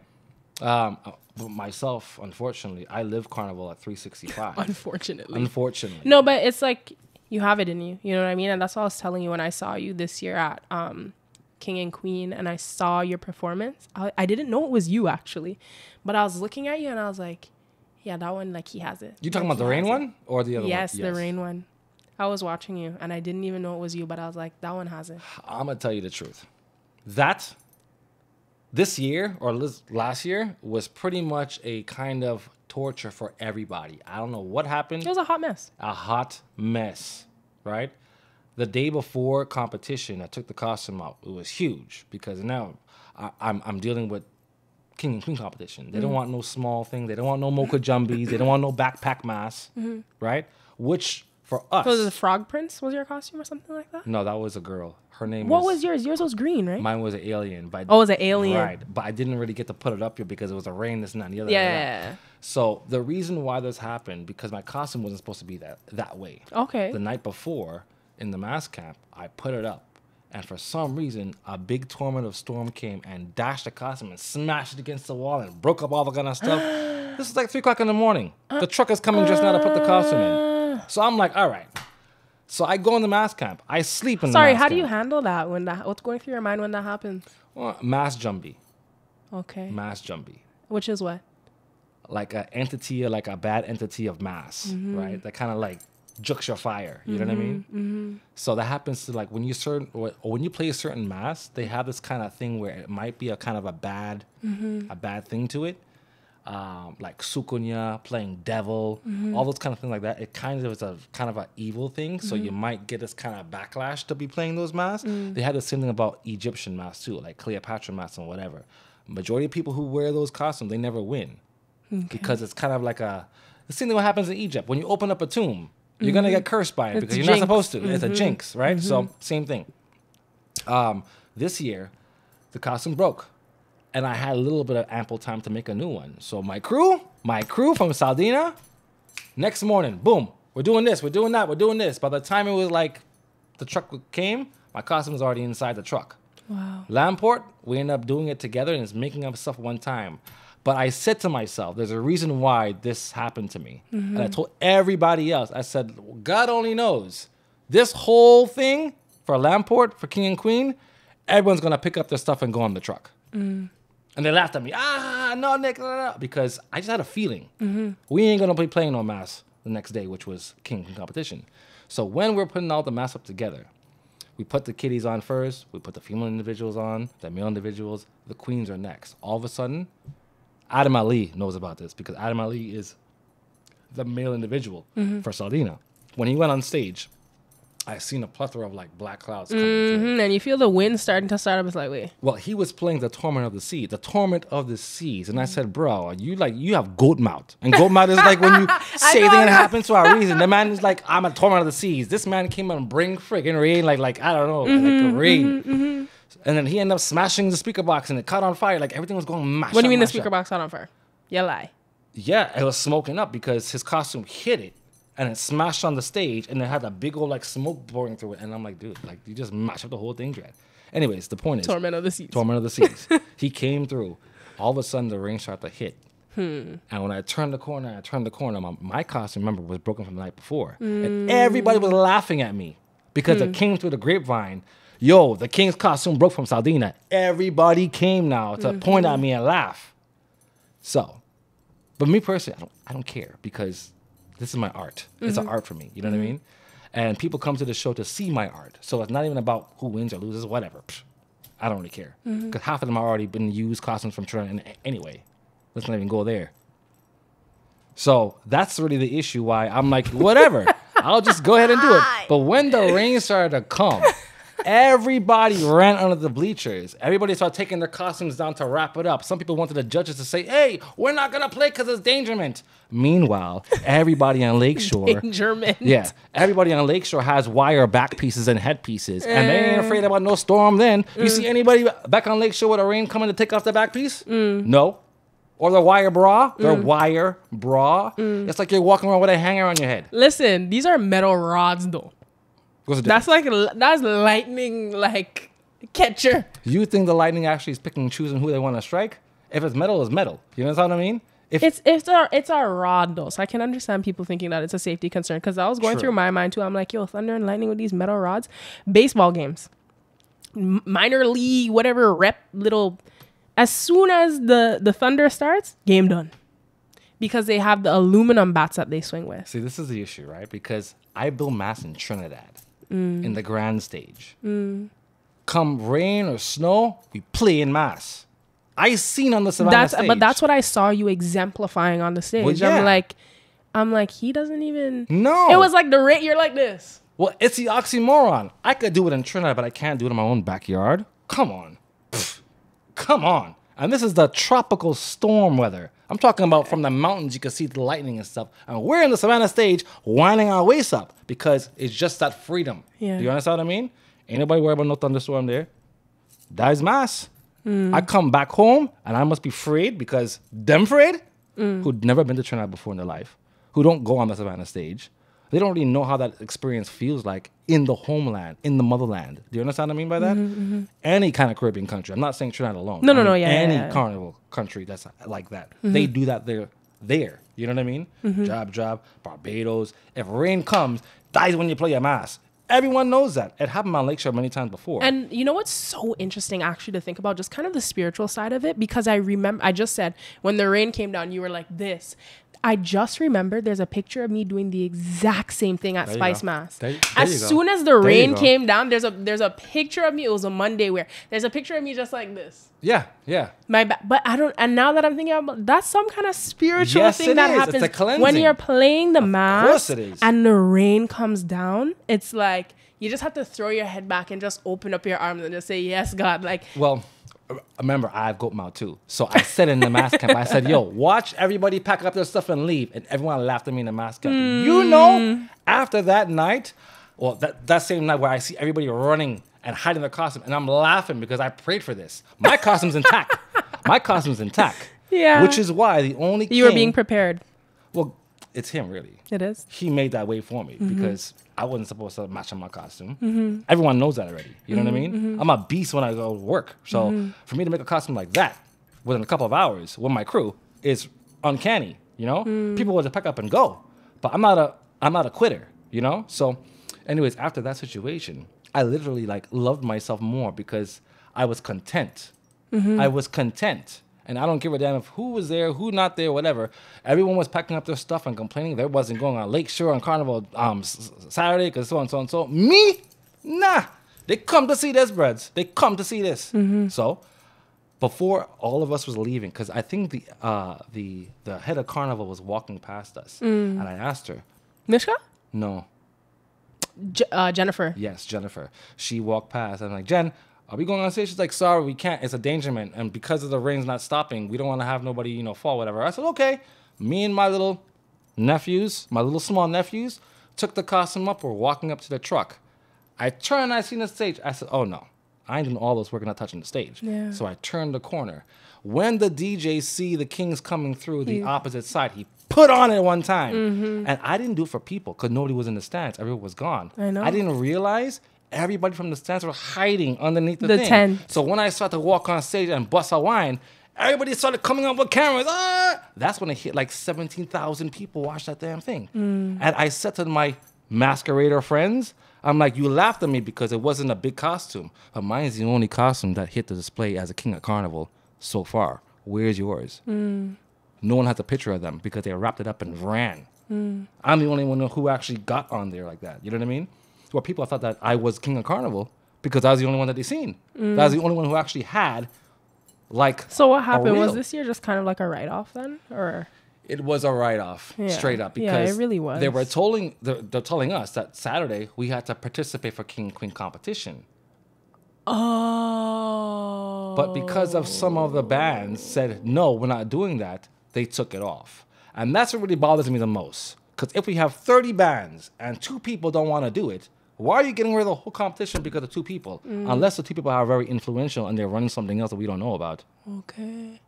Myself, unfortunately, I live carnival at 365. Unfortunately. No, but it's like you have it in you. You know what I mean? And that's what I was telling you when I saw you this year at King and Queen and I saw your performance. I didn't know it was you, actually. But I was looking at you and I was like, yeah, that one, like, he has it. You talking about the rain one or the other one? Yes, the rain one. I was watching you and I didn't even know it was you, but I was like, that one has it. I'm going to tell you the truth. This year or last year was pretty much a kind of torture for everybody. I don't know what happened. It was a hot mess. A hot mess, right? The day before competition, I took the costume out. It was huge because now I'm dealing with King and Queen competition. They don't want no small thing. They don't want no mocha jumbies. They don't want no backpack masks, right? Which for us. So was it the Frog Prince was your costume or something like that? No, that was a girl. Her name What was yours? Yours was green, right? Mine was an alien. But it was an alien. Right. But I didn't really get to put it up here because it was a rain, this and that and the other. Yeah. So the reason why this happened, because my costume wasn't supposed to be that way. Okay. The night before, in the mass camp, I put it up. And for some reason, a big torrent of storm came and dashed the costume and smashed it against the wall and broke up all the kind of stuff. This is like 3 o'clock in the morning. The truck is coming just now to put the costume in. So I'm like, all right. So I go in the mass camp. I sleep in the mass camp. Sorry, how do you handle that what's going through your mind when that happens? Well, mass jumbie. Okay. Mass jumbie. Which is what? Like an entity, like a bad entity of mass, right? That kind of like jukes your fire. You know what I mean? So that happens to like when you play a certain mass, they have this kind of thing where it might be a kind of a bad thing to it. Like Sukunya, playing devil, all those kind of things like that. It kind of is a kind of an evil thing. So you might get this kind of backlash to be playing those masks. They had the same thing about Egyptian masks too, like Cleopatra masks and whatever. Majority of people who wear those costumes, they never win. Because it's kind of like the same thing what happens in Egypt. When you open up a tomb, you're going to get cursed by it because you're not supposed to. It's a jinx, right? So same thing. This year, the costume broke. And I had a little bit of ample time to make a new one. So my crew from Saldenah, next morning, boom, we're doing this, we're doing that, we're doing this. By the time it was like the truck came, my costume was already inside the truck. Wow. Lamport, we ended up doing it together and it's making up stuff one time. But I said to myself, there's a reason why this happened to me. And I told everybody else, I said, God only knows. This whole thing for Lamport, for King and Queen, everyone's going to pick up their stuff and go on the truck. And they laughed at me. No, Nick, no. Because I just had a feeling. We ain't going to be playing no mass the next day, which was King competition. So when we're putting all the mass up together, We put the kiddies on first. We put the female individuals on, the male individuals. The queens are next. All of a sudden, Adam Ali knows about this because Adam Ali is the male individual for Saldenah. When he went on stage, I seen a plethora of like black clouds coming through. And you feel the wind starting to start up. It's like, wait. Well, he was playing the torment of the sea, the torment of the seas. And I said, bro, you have goat mouth. And goat mouth is like when you say anything happens for a reason. The man is like, I'm a torment of the seas. This man came out and bring friggin' rain, like I don't know, like a rain. And then he ended up smashing the speaker box and it caught on fire. Like everything was going mash. What do you mean the speaker box caught on fire? You lie. Yeah, it was smoking up because his costume hit it. And it smashed on the stage, and it had a big old like smoke pouring through it. And I'm like, dude, like you just mashed up the whole thing, Dread. Anyways, the point is Torment of the seas. Torment of the seas. He came through. All of a sudden, the rain started to hit. And when I turned the corner, my costume, remember, was broken from the night before. And everybody was laughing at me because it came through the grapevine. Yo, the king's costume broke from Saldenah. Everybody came now to point at me and laugh. So, but me personally, I don't care because this is my art. It's an art for me. You know what I mean? And people come to the show to see my art. So it's not even about who wins or loses, whatever. I don't really care. Because half of them have already been used costumes from Toronto anyway. Let's not even go there. So that's really the issue why I'm like, whatever. I'll just go ahead and do it. But when the rain started to come, everybody ran under the bleachers. Everybody started taking their costumes down to wrap it up. Some people wanted the judges to say, hey, we're not going to play because it's dangerment. Meanwhile, everybody on Lakeshore... Dangerment. Yeah. Everybody on Lakeshore has wire back pieces and head pieces. And they ain't afraid about no storm then. You see anybody back on Lakeshore with a rain coming to take off the back piece? No. Or the wire bra. Their wire bra. It's like you're walking around with a hanger on your head. Listen, these are metal rods though. That's lightning like catcher. You think the lightning actually is picking and choosing who they want to strike? If it's metal, it's metal. You know what I mean? It's a rod though, so I can understand people thinking that it's a safety concern. Because I was going through my mind too. I'm like, yo, thunder and lightning with these metal rods. Baseball games, minor league, whatever rep little. As soon as the thunder starts, game done. Because they have the aluminum bats that they swing with. See, this is the issue, right? Because I build mass in Trinidad. In the grand stage. Come rain or snow, we play in mass. I seen on the Savannah stage. But that's what I saw you exemplifying on the stage. Well, yeah. I'm like, he doesn't even... No. It was like the rain, you're like this. Well, it's the oxymoron. I could do it in Trinidad, but I can't do it in my own backyard. Come on. Come on. And this is the tropical storm weather. I'm talking about from the mountains, you can see the lightning and stuff. And we're in the Savannah stage winding our waist up because it's just that freedom. Yeah. Do you understand what I mean? Ain't nobody worried about no thunderstorm there. That is mass. I come back home and I must be afraid because them afraid who'd never been to Trinidad before in their life, who don't go on the Savannah stage. They don't really know how that experience feels like in the homeland, in the motherland. Do you understand what I mean by that? Any kind of Caribbean country. I'm not saying Trinidad alone. Any carnival country that's like that. They do that there. You know what I mean? Job, Barbados. If rain comes, that's when you play your mass. Everyone knows that. It happened on Lakeshore many times before. And you know what's so interesting actually to think about? Just kind of the spiritual side of it. Because I remember, I just said, when the rain came down, you were like this. I just remembered there's a picture of me doing the exact same thing at Spice Mass. As soon as the rain came down, there's a picture of me. It was a Monday where there's a picture of me just like this. Yeah. But I don't. And now that I'm thinking about, that's some kind of spiritual thing that happens it's a when you're playing the mass. Of course it is. And the rain comes down. It's like you just have to throw your head back and just open up your arms and just say, "Yes, God." Like, well. Remember, I have goat mouth too. So I said in the mass camp, I said, yo, watch everybody pack up their stuff and leave. And everyone laughed at me in the mass camp. You know, after that night, well, that same night where I see everybody running and hiding their costume, and I'm laughing because I prayed for this. My costume's intact. Yeah. Which is why the only You were being prepared. Well, it's him, really. It is. He made that way for me because I wasn't supposed to match on my costume. Everyone knows that already. You know what I mean? I'm a beast when I go to work. So for me to make a costume like that within a couple of hours with my crew is uncanny. You know, people will just pack up and go. But I'm not a quitter. You know. So, anyways, after that situation, I literally loved myself more because I was content. I was content. And I don't give a damn if who was there, who not there, whatever. Everyone was packing up their stuff and complaining there wasn't going on Lakeshore on Carnival Saturday because so and so and so. Me? Nah. They come to see this, breads. They come to see this. So before all of us was leaving, because I think the head of Carnival was walking past us, and I asked her, Mishka? no. Jennifer. Yes, Jennifer. She walked past. I'm like, Jen, are we going on stage? She's like, sorry, we can't. It's a dangerment. And because of the rain's not stopping, we don't want to have nobody, fall, whatever. I said, okay. Me and my little nephews, my little small nephews, took the costume up. We're walking up to the truck. I turned, I seen the stage. I said, oh, no. I ain't doing all this work, not touching the stage. Yeah. So I turned the corner. When the DJ see the Kings coming through the opposite side, he put on it one time. And I didn't do it for people because nobody was in the stands. Everyone was gone. I know. I didn't realize everybody from the stands were hiding underneath the thing. tent. So when I started to walk on stage and bust a wine, everybody started coming up with cameras. Ah! That's when it hit like 17,000 people watched that damn thing. And I said to my masquerader friends, I'm like, you laughed at me because it wasn't a big costume. But mine's the only costume that hit the display as a king at Carnival so far. Where's yours? No one has a picture of them because they wrapped it up and ran. I'm the only one who actually got on there like that. You know what I mean? Where people thought that I was king of Carnival because I was the only one that they seen. That was the only one who actually had like. So what happened? Was reel. this year just kind of like a write-off then? Or It was a write-off, straight up, because it really was. They were they're telling us that Saturday we had to participate for King and Queen competition. Oh. But because of some of the bands said, no, we're not doing that, they took it off. And that's what really bothers me the most. Because if we have 30 bands and 2 people don't want to do it, why are you getting rid of the whole competition because of 2 people? Unless the 2 people are very influential and they're running something else that we don't know about. Okay.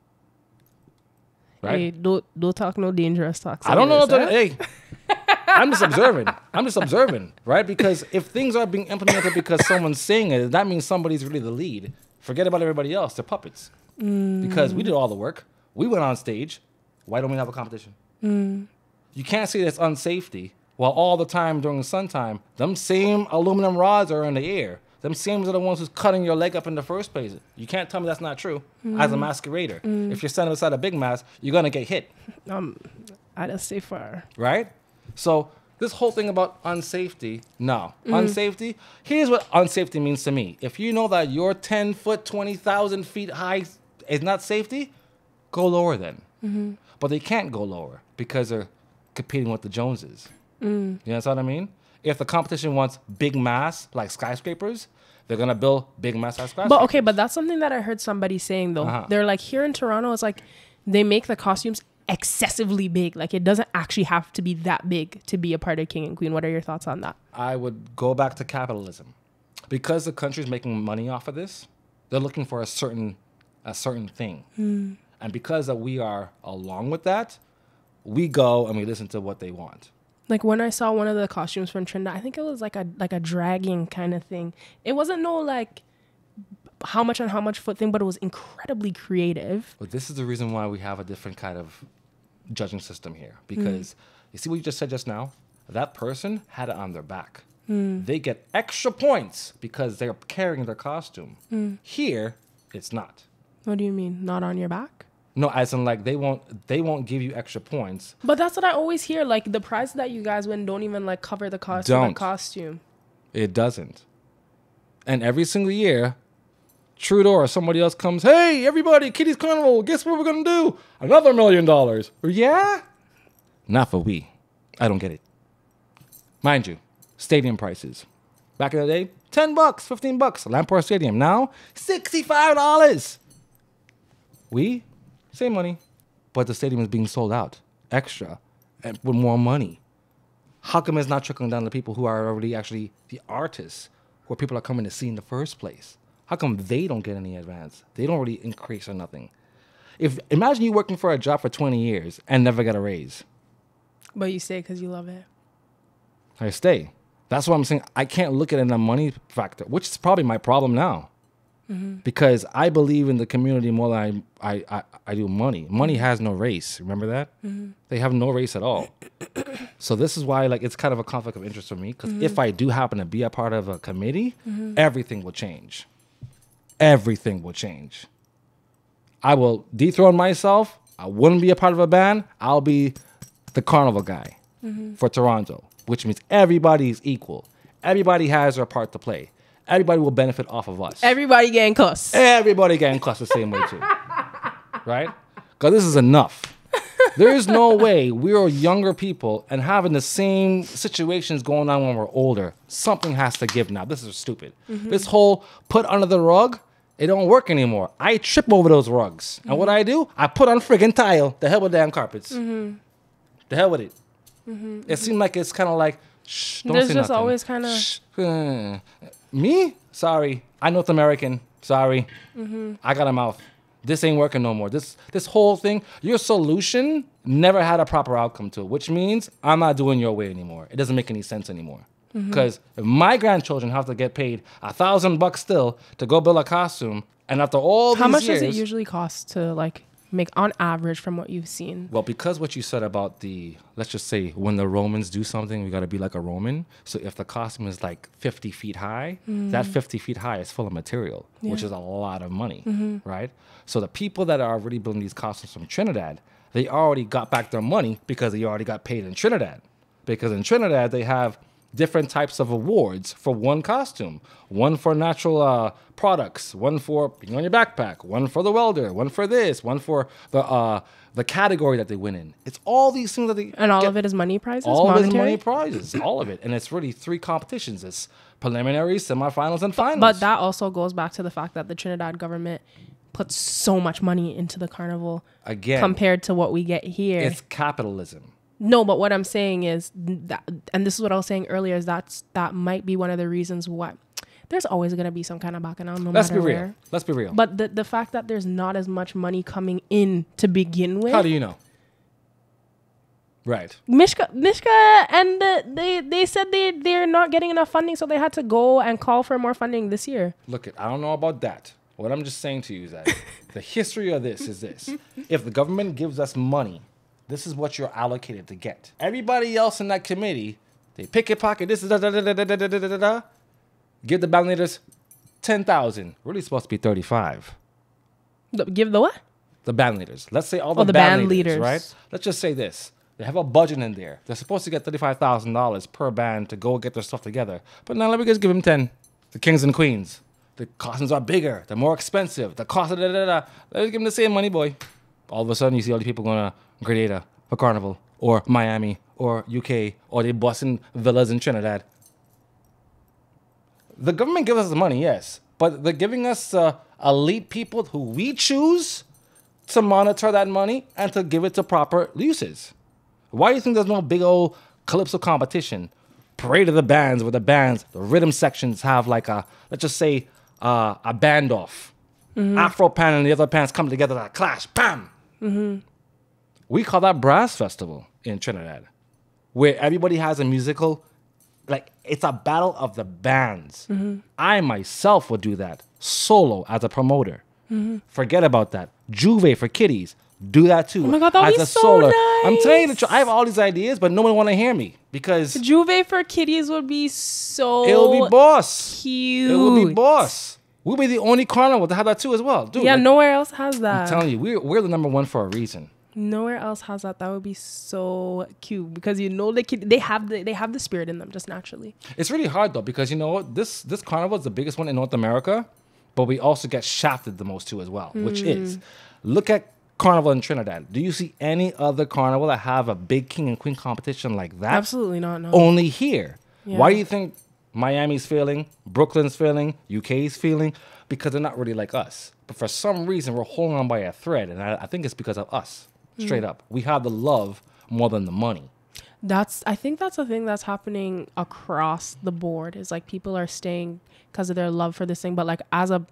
Right? Hey, don't talk no dangerous talk. I don't know. Hey, I'm just observing. Right? Because if things are being implemented because someone's saying it, that means somebody's really the lead. Forget about everybody else. They're puppets. Because we did all the work. We went on stage. Why don't we have a competition? You can't say that's unsafety while all the time during the sun time, them same aluminum rods are in the air. Them same are the ones who's cutting your leg up in the first place. You can't tell me that's not true as a masquerader. If you're standing beside a big mask, you're going to get hit. I just stay far. Right? So this whole thing about unsafety, no. Unsafety, here's what unsafety means to me. If you know that your 10 foot, 20,000 feet high is not safety, go lower then. But they can't go lower because they're competing with the Joneses. You know what I mean? If the competition wants big mass, like skyscrapers, they're going to build big mass skyscrapers. But okay, but that's something that I heard somebody saying though. They're like, here in Toronto, it's like they make the costumes excessively big. Like it doesn't actually have to be that big to be a part of King and Queen. What are your thoughts on that? I would go back to capitalism. Because the country's making money off of this, they're looking for a certain thing. And because that we are along with that, we go and we listen to what they want. Like when I saw one of the costumes from Trinidad, I think it was like a dragging kind of thing. It wasn't no like how much on how much foot thing, but it was incredibly creative. But this is the reason why we have a different kind of judging system here. Because you see what you just said just now? That person had it on their back. They get extra points because they're carrying their costume. Here, it's not. What do you mean? Not on your back? No, as in like they won't give you extra points. But that's what I always hear. Like the prize that you guys win don't even like cover the cost of the costume. It doesn't. And every single year, Trudeau or somebody else comes, hey, everybody, Kiddies Carnival, guess what we're going to do? Another $1 million. Yeah? Not for we. I don't get it. Mind you, stadium prices. Back in the day, $10, $15. Lamport Stadium. Now, $65. We, same money, but the stadium is being sold out extra and with more money. How come it's not trickling down to people who are already actually the artists, where people are coming to see in the first place? How come they don't get any advance? They don't really increase or nothing. Imagine you working for a job for 20 years and never get a raise. But you stay because you love it. I stay. That's what I'm saying. I can't look at it in a money factor, which is probably my problem now. Because I believe in the community more than I do money. Money has no race. Remember that? They have no race at all. So this is why like it's kind of a conflict of interest for me. Because if I do happen to be a part of a committee, everything will change. Everything will change. I will dethrone myself. I wouldn't be a part of a band. I'll be the carnival guy for Toronto, which means everybody is equal. Everybody has their part to play. everybody will benefit off of us. Everybody getting cussed. Everybody getting cussed the same way too. Right? Because this is enough. There is no way we are younger people and having the same situations going on when we're older. Something has to give now. This is stupid. This whole put under the rug, it don't work anymore. I trip over those rugs. And what I do, I put on friggin' tile. The hell with damn carpets. The hell with it. It seems like it's kind of like, shh, don't There's say just nothing. always kind of... Me? Sorry. I North American. Sorry. I got a mouth. This ain't working no more. This whole thing, your solution never had a proper outcome to it, which means I'm not doing your way anymore. It doesn't make any sense anymore. Because if my grandchildren have to get paid $1,000 still to go build a costume, and after all these years... How much does it usually cost to like make on average from what you've seen? Well, because what you said about the, let's just say when the Romans do something, we got to be like a Roman. So if the costume is like 50 feet high, that 50 feet high is full of material, which is a lot of money, right? So the people that are already building these costumes from Trinidad, they already got back their money because they already got paid in Trinidad. Because in Trinidad, they have different types of awards for one costume. One for natural products, one for being on your backpack, one for the welder, one for this, one for the category that they win in. It's all these things that they And all of it is money prizes? all of it is monetary? money prizes, all of it. And it's really 3 competitions. It's preliminaries, semifinals, and finals. But that also goes back to the fact that the Trinidad government puts so much money into the carnival again, compared to what we get here. it's capitalism. No, but what I'm saying is that, and this is what I was saying earlier, is that might be one of the reasons why there's always going to be some kind of bacchanal, no Let's matter be real. where. Let's be real. But the fact that there's not as much money coming in to begin with. How do you know? Right. Mishka, and they said they're not getting enough funding, so they had to go and call for more funding this year. Look, I don't know about that. What I'm just saying to you is that the history of this is this. If the government gives us money, this is what you're allocated to get. Everybody else in that committee, they pick a pocket, this is da-da-da-da-da-da-da-da-da. Give the band leaders 10,000. Really supposed to be 35. Give the what? The band leaders. Let's say all the, the band band leaders, leaders. right? Let's just say this. They have a budget in there. They're supposed to get $35,000 per band to go get their stuff together. But now let me just give them 10. The kings and queens. The costumes are bigger. They're more expensive. The cost of da-da-da-da. Let's give them the same money, boy. All of a sudden, you see all the people going to Grenada for Carnival or Miami or UK or they busting villas in Trinidad. The government gives us the money, yes. But they're giving us elite people who we choose to monitor that money and to give it to proper uses. Why do you think there's no big old calypso competition? Parade of the bands where the rhythm sections have like a, let's just say, a band off. Afro pan and the other pans come together like a clash. Bam! We call that brass festival in Trinidad, where everybody has a musical, like it's a battle of the bands. I myself would do that solo as a promoter. Forget about that. Jouvert for kiddies. Do that too. Oh my God, that would as be a so solo. nice. I'm telling you the truth. I have all these ideas, but no one want to hear me because Jouvert for kiddies would be so it'll be boss. cute. It will be boss. We'll be the only carnival to have that too as well. Dude, Yeah, like, nowhere else has that. I'm telling you, we're the number one for a reason. Nowhere else has that. That would be so cute because you know they have the spirit in them just naturally. It's really hard though because you know what? This carnival is the biggest one in North America, but we also get shafted the most too as well, which is look at Carnival in Trinidad. Do you see any other carnival that have a big king and queen competition like that? Absolutely not. No. Only here. Yeah. Why do you think Miami's failing, Brooklyn's failing, UK's failing? Because they're not really like us. But for some reason, we're holding on by a thread, and I think it's because of us. Straight up, we have the love more than the money. I think that's a thing that's happening across the board. Is like people are staying because of their love for this thing, but like as a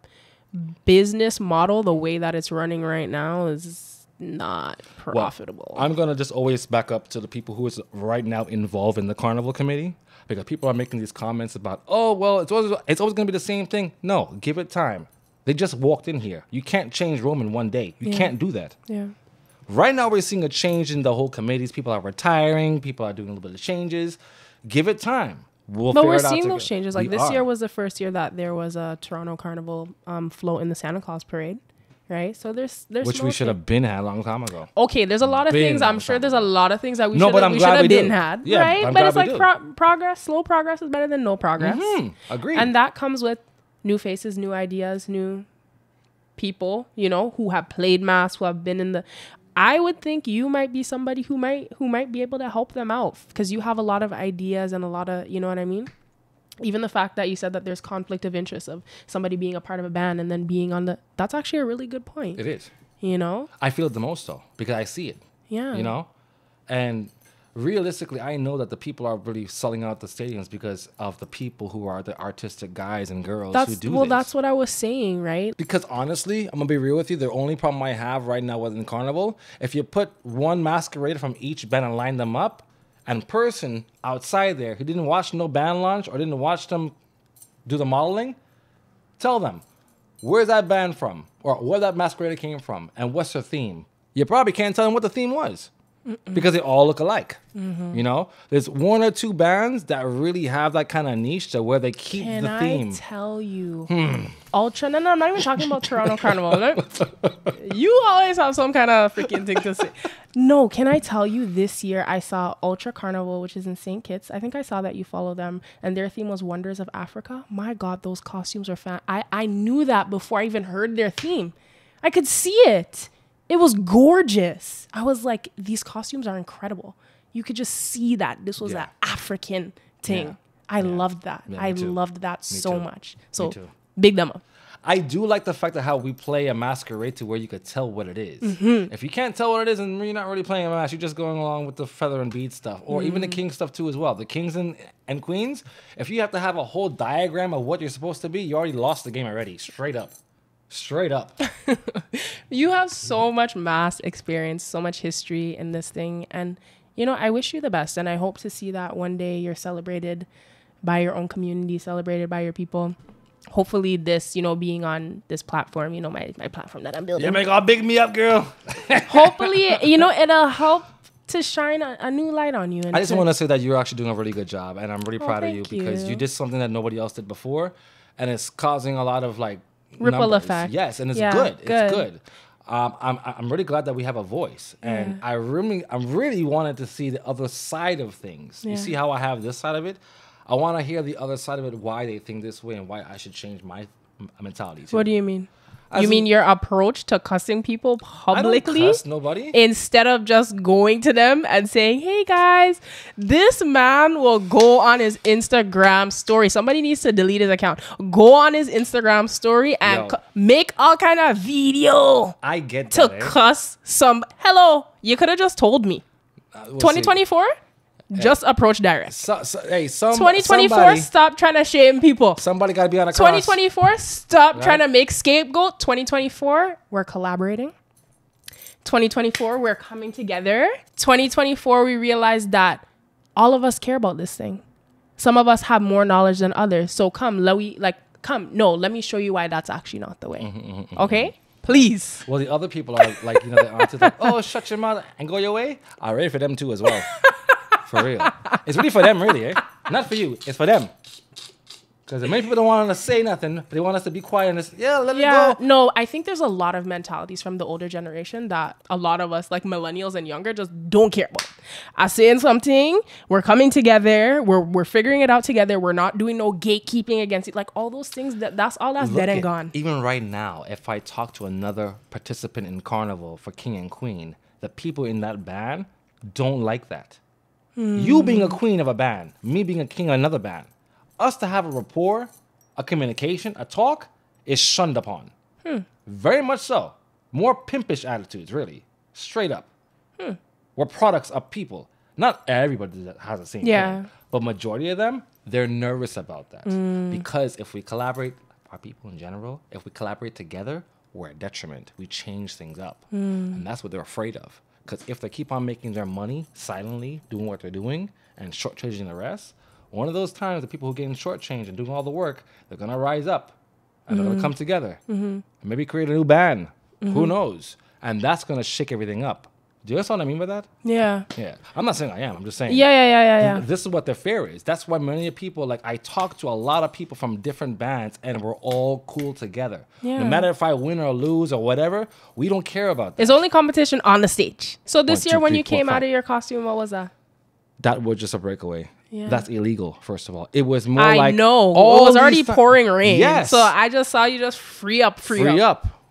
business model, the way that it's running right now is not profitable. Well, I'm gonna just always back up to the people who is right now involved in the carnival committee because people are making these comments about, oh well, it's always gonna be the same thing. No, give it time. They just walked in here. You can't change Rome in one day. You can't do that. Yeah. Right now, we're seeing a change in the whole committees. People are retiring. People are doing a little bit of changes. Give it time. But we're seeing those changes. Like this year was the first year that there was a Toronto Carnival float in the Santa Claus parade. right? So there's which we should have been had a long time ago. Okay, there's a lot of Been things. I'm long sure time there's a ago. lot of things that we No, but I'm should glad have we been do. had, Yeah, right? I'm But glad it's we like do. progress. Slow progress is better than no progress. Agreed. And that comes with new faces, new ideas, new people, you know, who have played mass, who have been in the. I would think you might be somebody who might be able to help them out because you have a lot of ideas and a lot of, you know what I mean? Even the fact that you said that there's conflict of interest of somebody being a part of a band and then being on that's actually a really good point. It is. You know? I feel it the most though because I see it. Yeah. You know, and realistically, I know that the people are really selling out the stadiums because of the people who are the artistic guys and girls who do this. That's what I was saying, right? Because honestly, I'm gonna be real with you. The only problem I have right now within Carnival, if you put one masquerader from each band and line them up, and person outside there who didn't watch no band launch or didn't watch them do the modeling, tell them where's that band from or where that masquerader came from and what's their theme. You probably can't tell them what the theme was. Because they all look alike. You know, there's one or two bands that really have that kind of niche to where they keep the theme. I tell you, Ultra? No, I'm not even talking about Toronto Carnival. You always have some kind of freaking thing to say. No, can I tell you? This year I saw Ultra Carnival, which is in St. Kitts. I think I saw that you follow them, and their theme was Wonders of Africa. My God, those costumes are fan. I knew that before I even heard their theme. I could see it. It was gorgeous. I was like, these costumes are incredible. You could just see that this was an African thing. Yeah. I loved that. Yeah, I me too. loved that Me so too. much. So too. big them up. I do like the fact that how we play a masquerade to where you could tell what it is. If you can't tell what it is, and you're not really playing a mask, you're just going along with the feather and bead stuff, or even the king stuff too as well. The kings and queens, if you have to have a whole diagram of what you're supposed to be, you already lost the game already, straight up. Straight up. You have so much mass experience, so much history in this thing. And, you know, I wish you the best. And I hope to see that one day you're celebrated by your own community, celebrated by your people. Hopefully this, you know, being on this platform, you know, my platform that I'm building. You make all big me up, girl. Hopefully, you know, it'll help to shine a new light on you. And I just want to say that you're actually doing a really good job. And I'm really proud of you thank because you. you did something that nobody else did before. And it's causing a lot of like Ripple numbers. effect. Yes, and it's Yeah, good. good. It's good. I'm really glad that we have a voice, and I'm really wanted to see the other side of things. You see how I have this side of it? I want to hear the other side of it, why they think this way, and why I should change my mentality too. What do you mean? As You mean in- your approach to cussing people I don't publicly cuss nobody. instead of just going to them and saying, "Hey guys, this man will go on his Instagram story. Somebody needs to delete his account. Go on his Instagram story and Yo. make all kind of video I get to that. cuss some. Hello, you could have just told me. We'll see. 2024, just approach direct. Hey, 2024, somebody, stop trying to shame people. somebody got to be on a cross. 2024, stop Right. trying to make scapegoat. 2024, we're collaborating. 2024, we're coming together. 2024, we realize that all of us care about this thing. Some of us have more knowledge than others. So let me show you why that's actually not the way. Okay? Please. Well, the other people are like, you know, the aunties like, oh, shut your mouth and go your way. I'm ready for them too as well. For real. It's really for them, really, eh? Not for you. It's for them. Because many people don't want us to say nothing, but they want us to be quiet and just, let it go. No, I think there's a lot of mentalities from the older generation that a lot of us, like millennials and younger, just don't care about. I'm saying something, we're coming together, we're figuring it out together, we're not doing no gatekeeping against it, like all those things, that's dead and gone. Even right now, if I talk to another participant in Carnival for King and Queen, the people in that band don't like that. You being a queen of a band, me being a king of another band, us to have a rapport, a communication, a talk, is shunned upon. Very much so. More pimpish attitudes, really. Straight up. We're products of people. Not everybody that has the same thing. But majority of them, they're nervous about that. Because if we collaborate, our people in general, if we collaborate together, we're a detriment. We change things up. And that's what they're afraid of. Because if they keep on making their money silently, doing what they're doing, and shortchanging the rest, one of those times the people who are getting shortchanged and doing all the work, they're going to rise up. And they're going to come together. And maybe create a new band. Who knows? And that's going to shake everything up. Do you understand what I mean by that? Yeah. Yeah. I'm not saying I am. I'm just saying. Yeah. This is what the fair is. That's why many people, like, I talk to a lot of people from different bands and we're all cool together. Yeah. No matter if I win or lose or whatever, we don't care about that. It's only competition on the stage. So this 1, year 2, when 3, you 4, came 5. out of your costume, what was that? That was just a breakaway. Yeah. That's illegal, first of all. It was more I like... know. It all was already these pouring rain. Yes. So I just saw you just free up.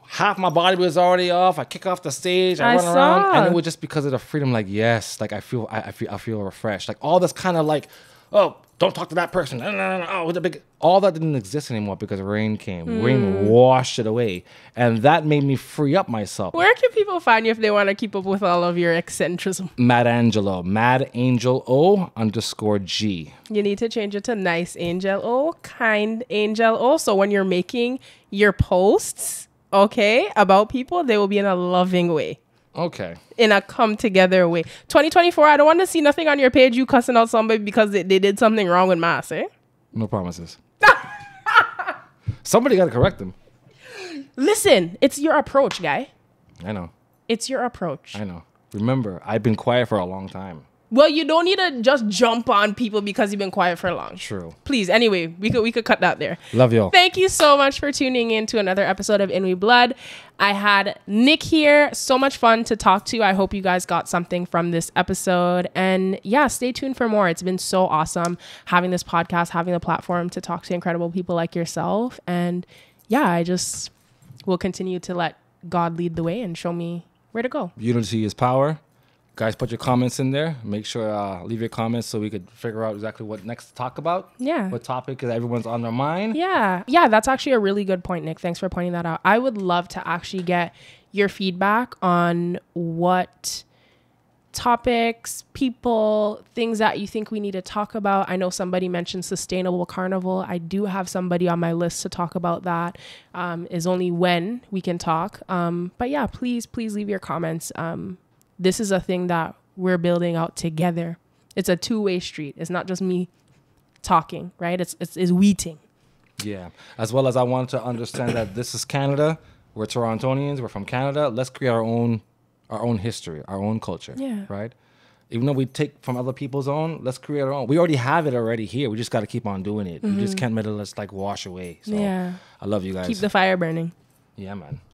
Half my body was already off. I kick off the stage. I run around, and it was just because of the freedom. Like, yes, like I feel refreshed. Like all this kind of like, oh, don't talk to that person. No. Oh, with the big, all that didn't exist anymore because rain came. Rain washed it away, and that made me free up myself. Where can people find you if they want to keep up with all of your eccentricism? Mad Angelo, Mad Angel O_G. You need to change it to Nice Angel O, Kind Angel O. So when you're making your posts, okay, about people, they will be in a loving way. Okay. In a come together way. 2024, I don't want to see nothing on your page you cussing out somebody because they did something wrong with mass, eh? No promises. Somebody got to correct them. Listen, it's your approach, guy. I know. It's your approach. I know. Remember, I've been quiet for a long time. Well, you don't need to just jump on people because you've been quiet for long. True. Please, anyway, we could cut that there. Love y'all. Thank you so much for tuning in to another episode of In We Blood. I had Nick here. So much fun to talk to. I hope you guys got something from this episode. And yeah, stay tuned for more. It's been so awesome having this podcast, having the platform to talk to incredible people like yourself. And yeah, I just will continue to let God lead the way and show me where to go. Unity is power. Guys, put your comments in there. Make sure leave your comments so we could figure out exactly what next to talk about. Yeah. What topic is everyone's on their mind. Yeah. Yeah, that's actually a really good point, Nick. Thanks for pointing that out. I would love to actually get your feedback on what topics, people, things that you think we need to talk about. I know somebody mentioned sustainable carnival. I do have somebody on my list to talk about that. Is only when we can talk. But yeah, please leave your comments. This is a thing that we're building out together. It's a two-way street. It's not just me talking, right? It's weeting. Yeah. As well as I wanted to understand that this is Canada. We're Torontonians. We're from Canada. Let's create our own history, our own culture. Yeah. Right? Even though we take from other people's own, let's create our own. We already have it already here. We just got to keep on doing it. We just can't let it like wash away. So Yeah. I love you guys. Keep the fire burning. Yeah, man.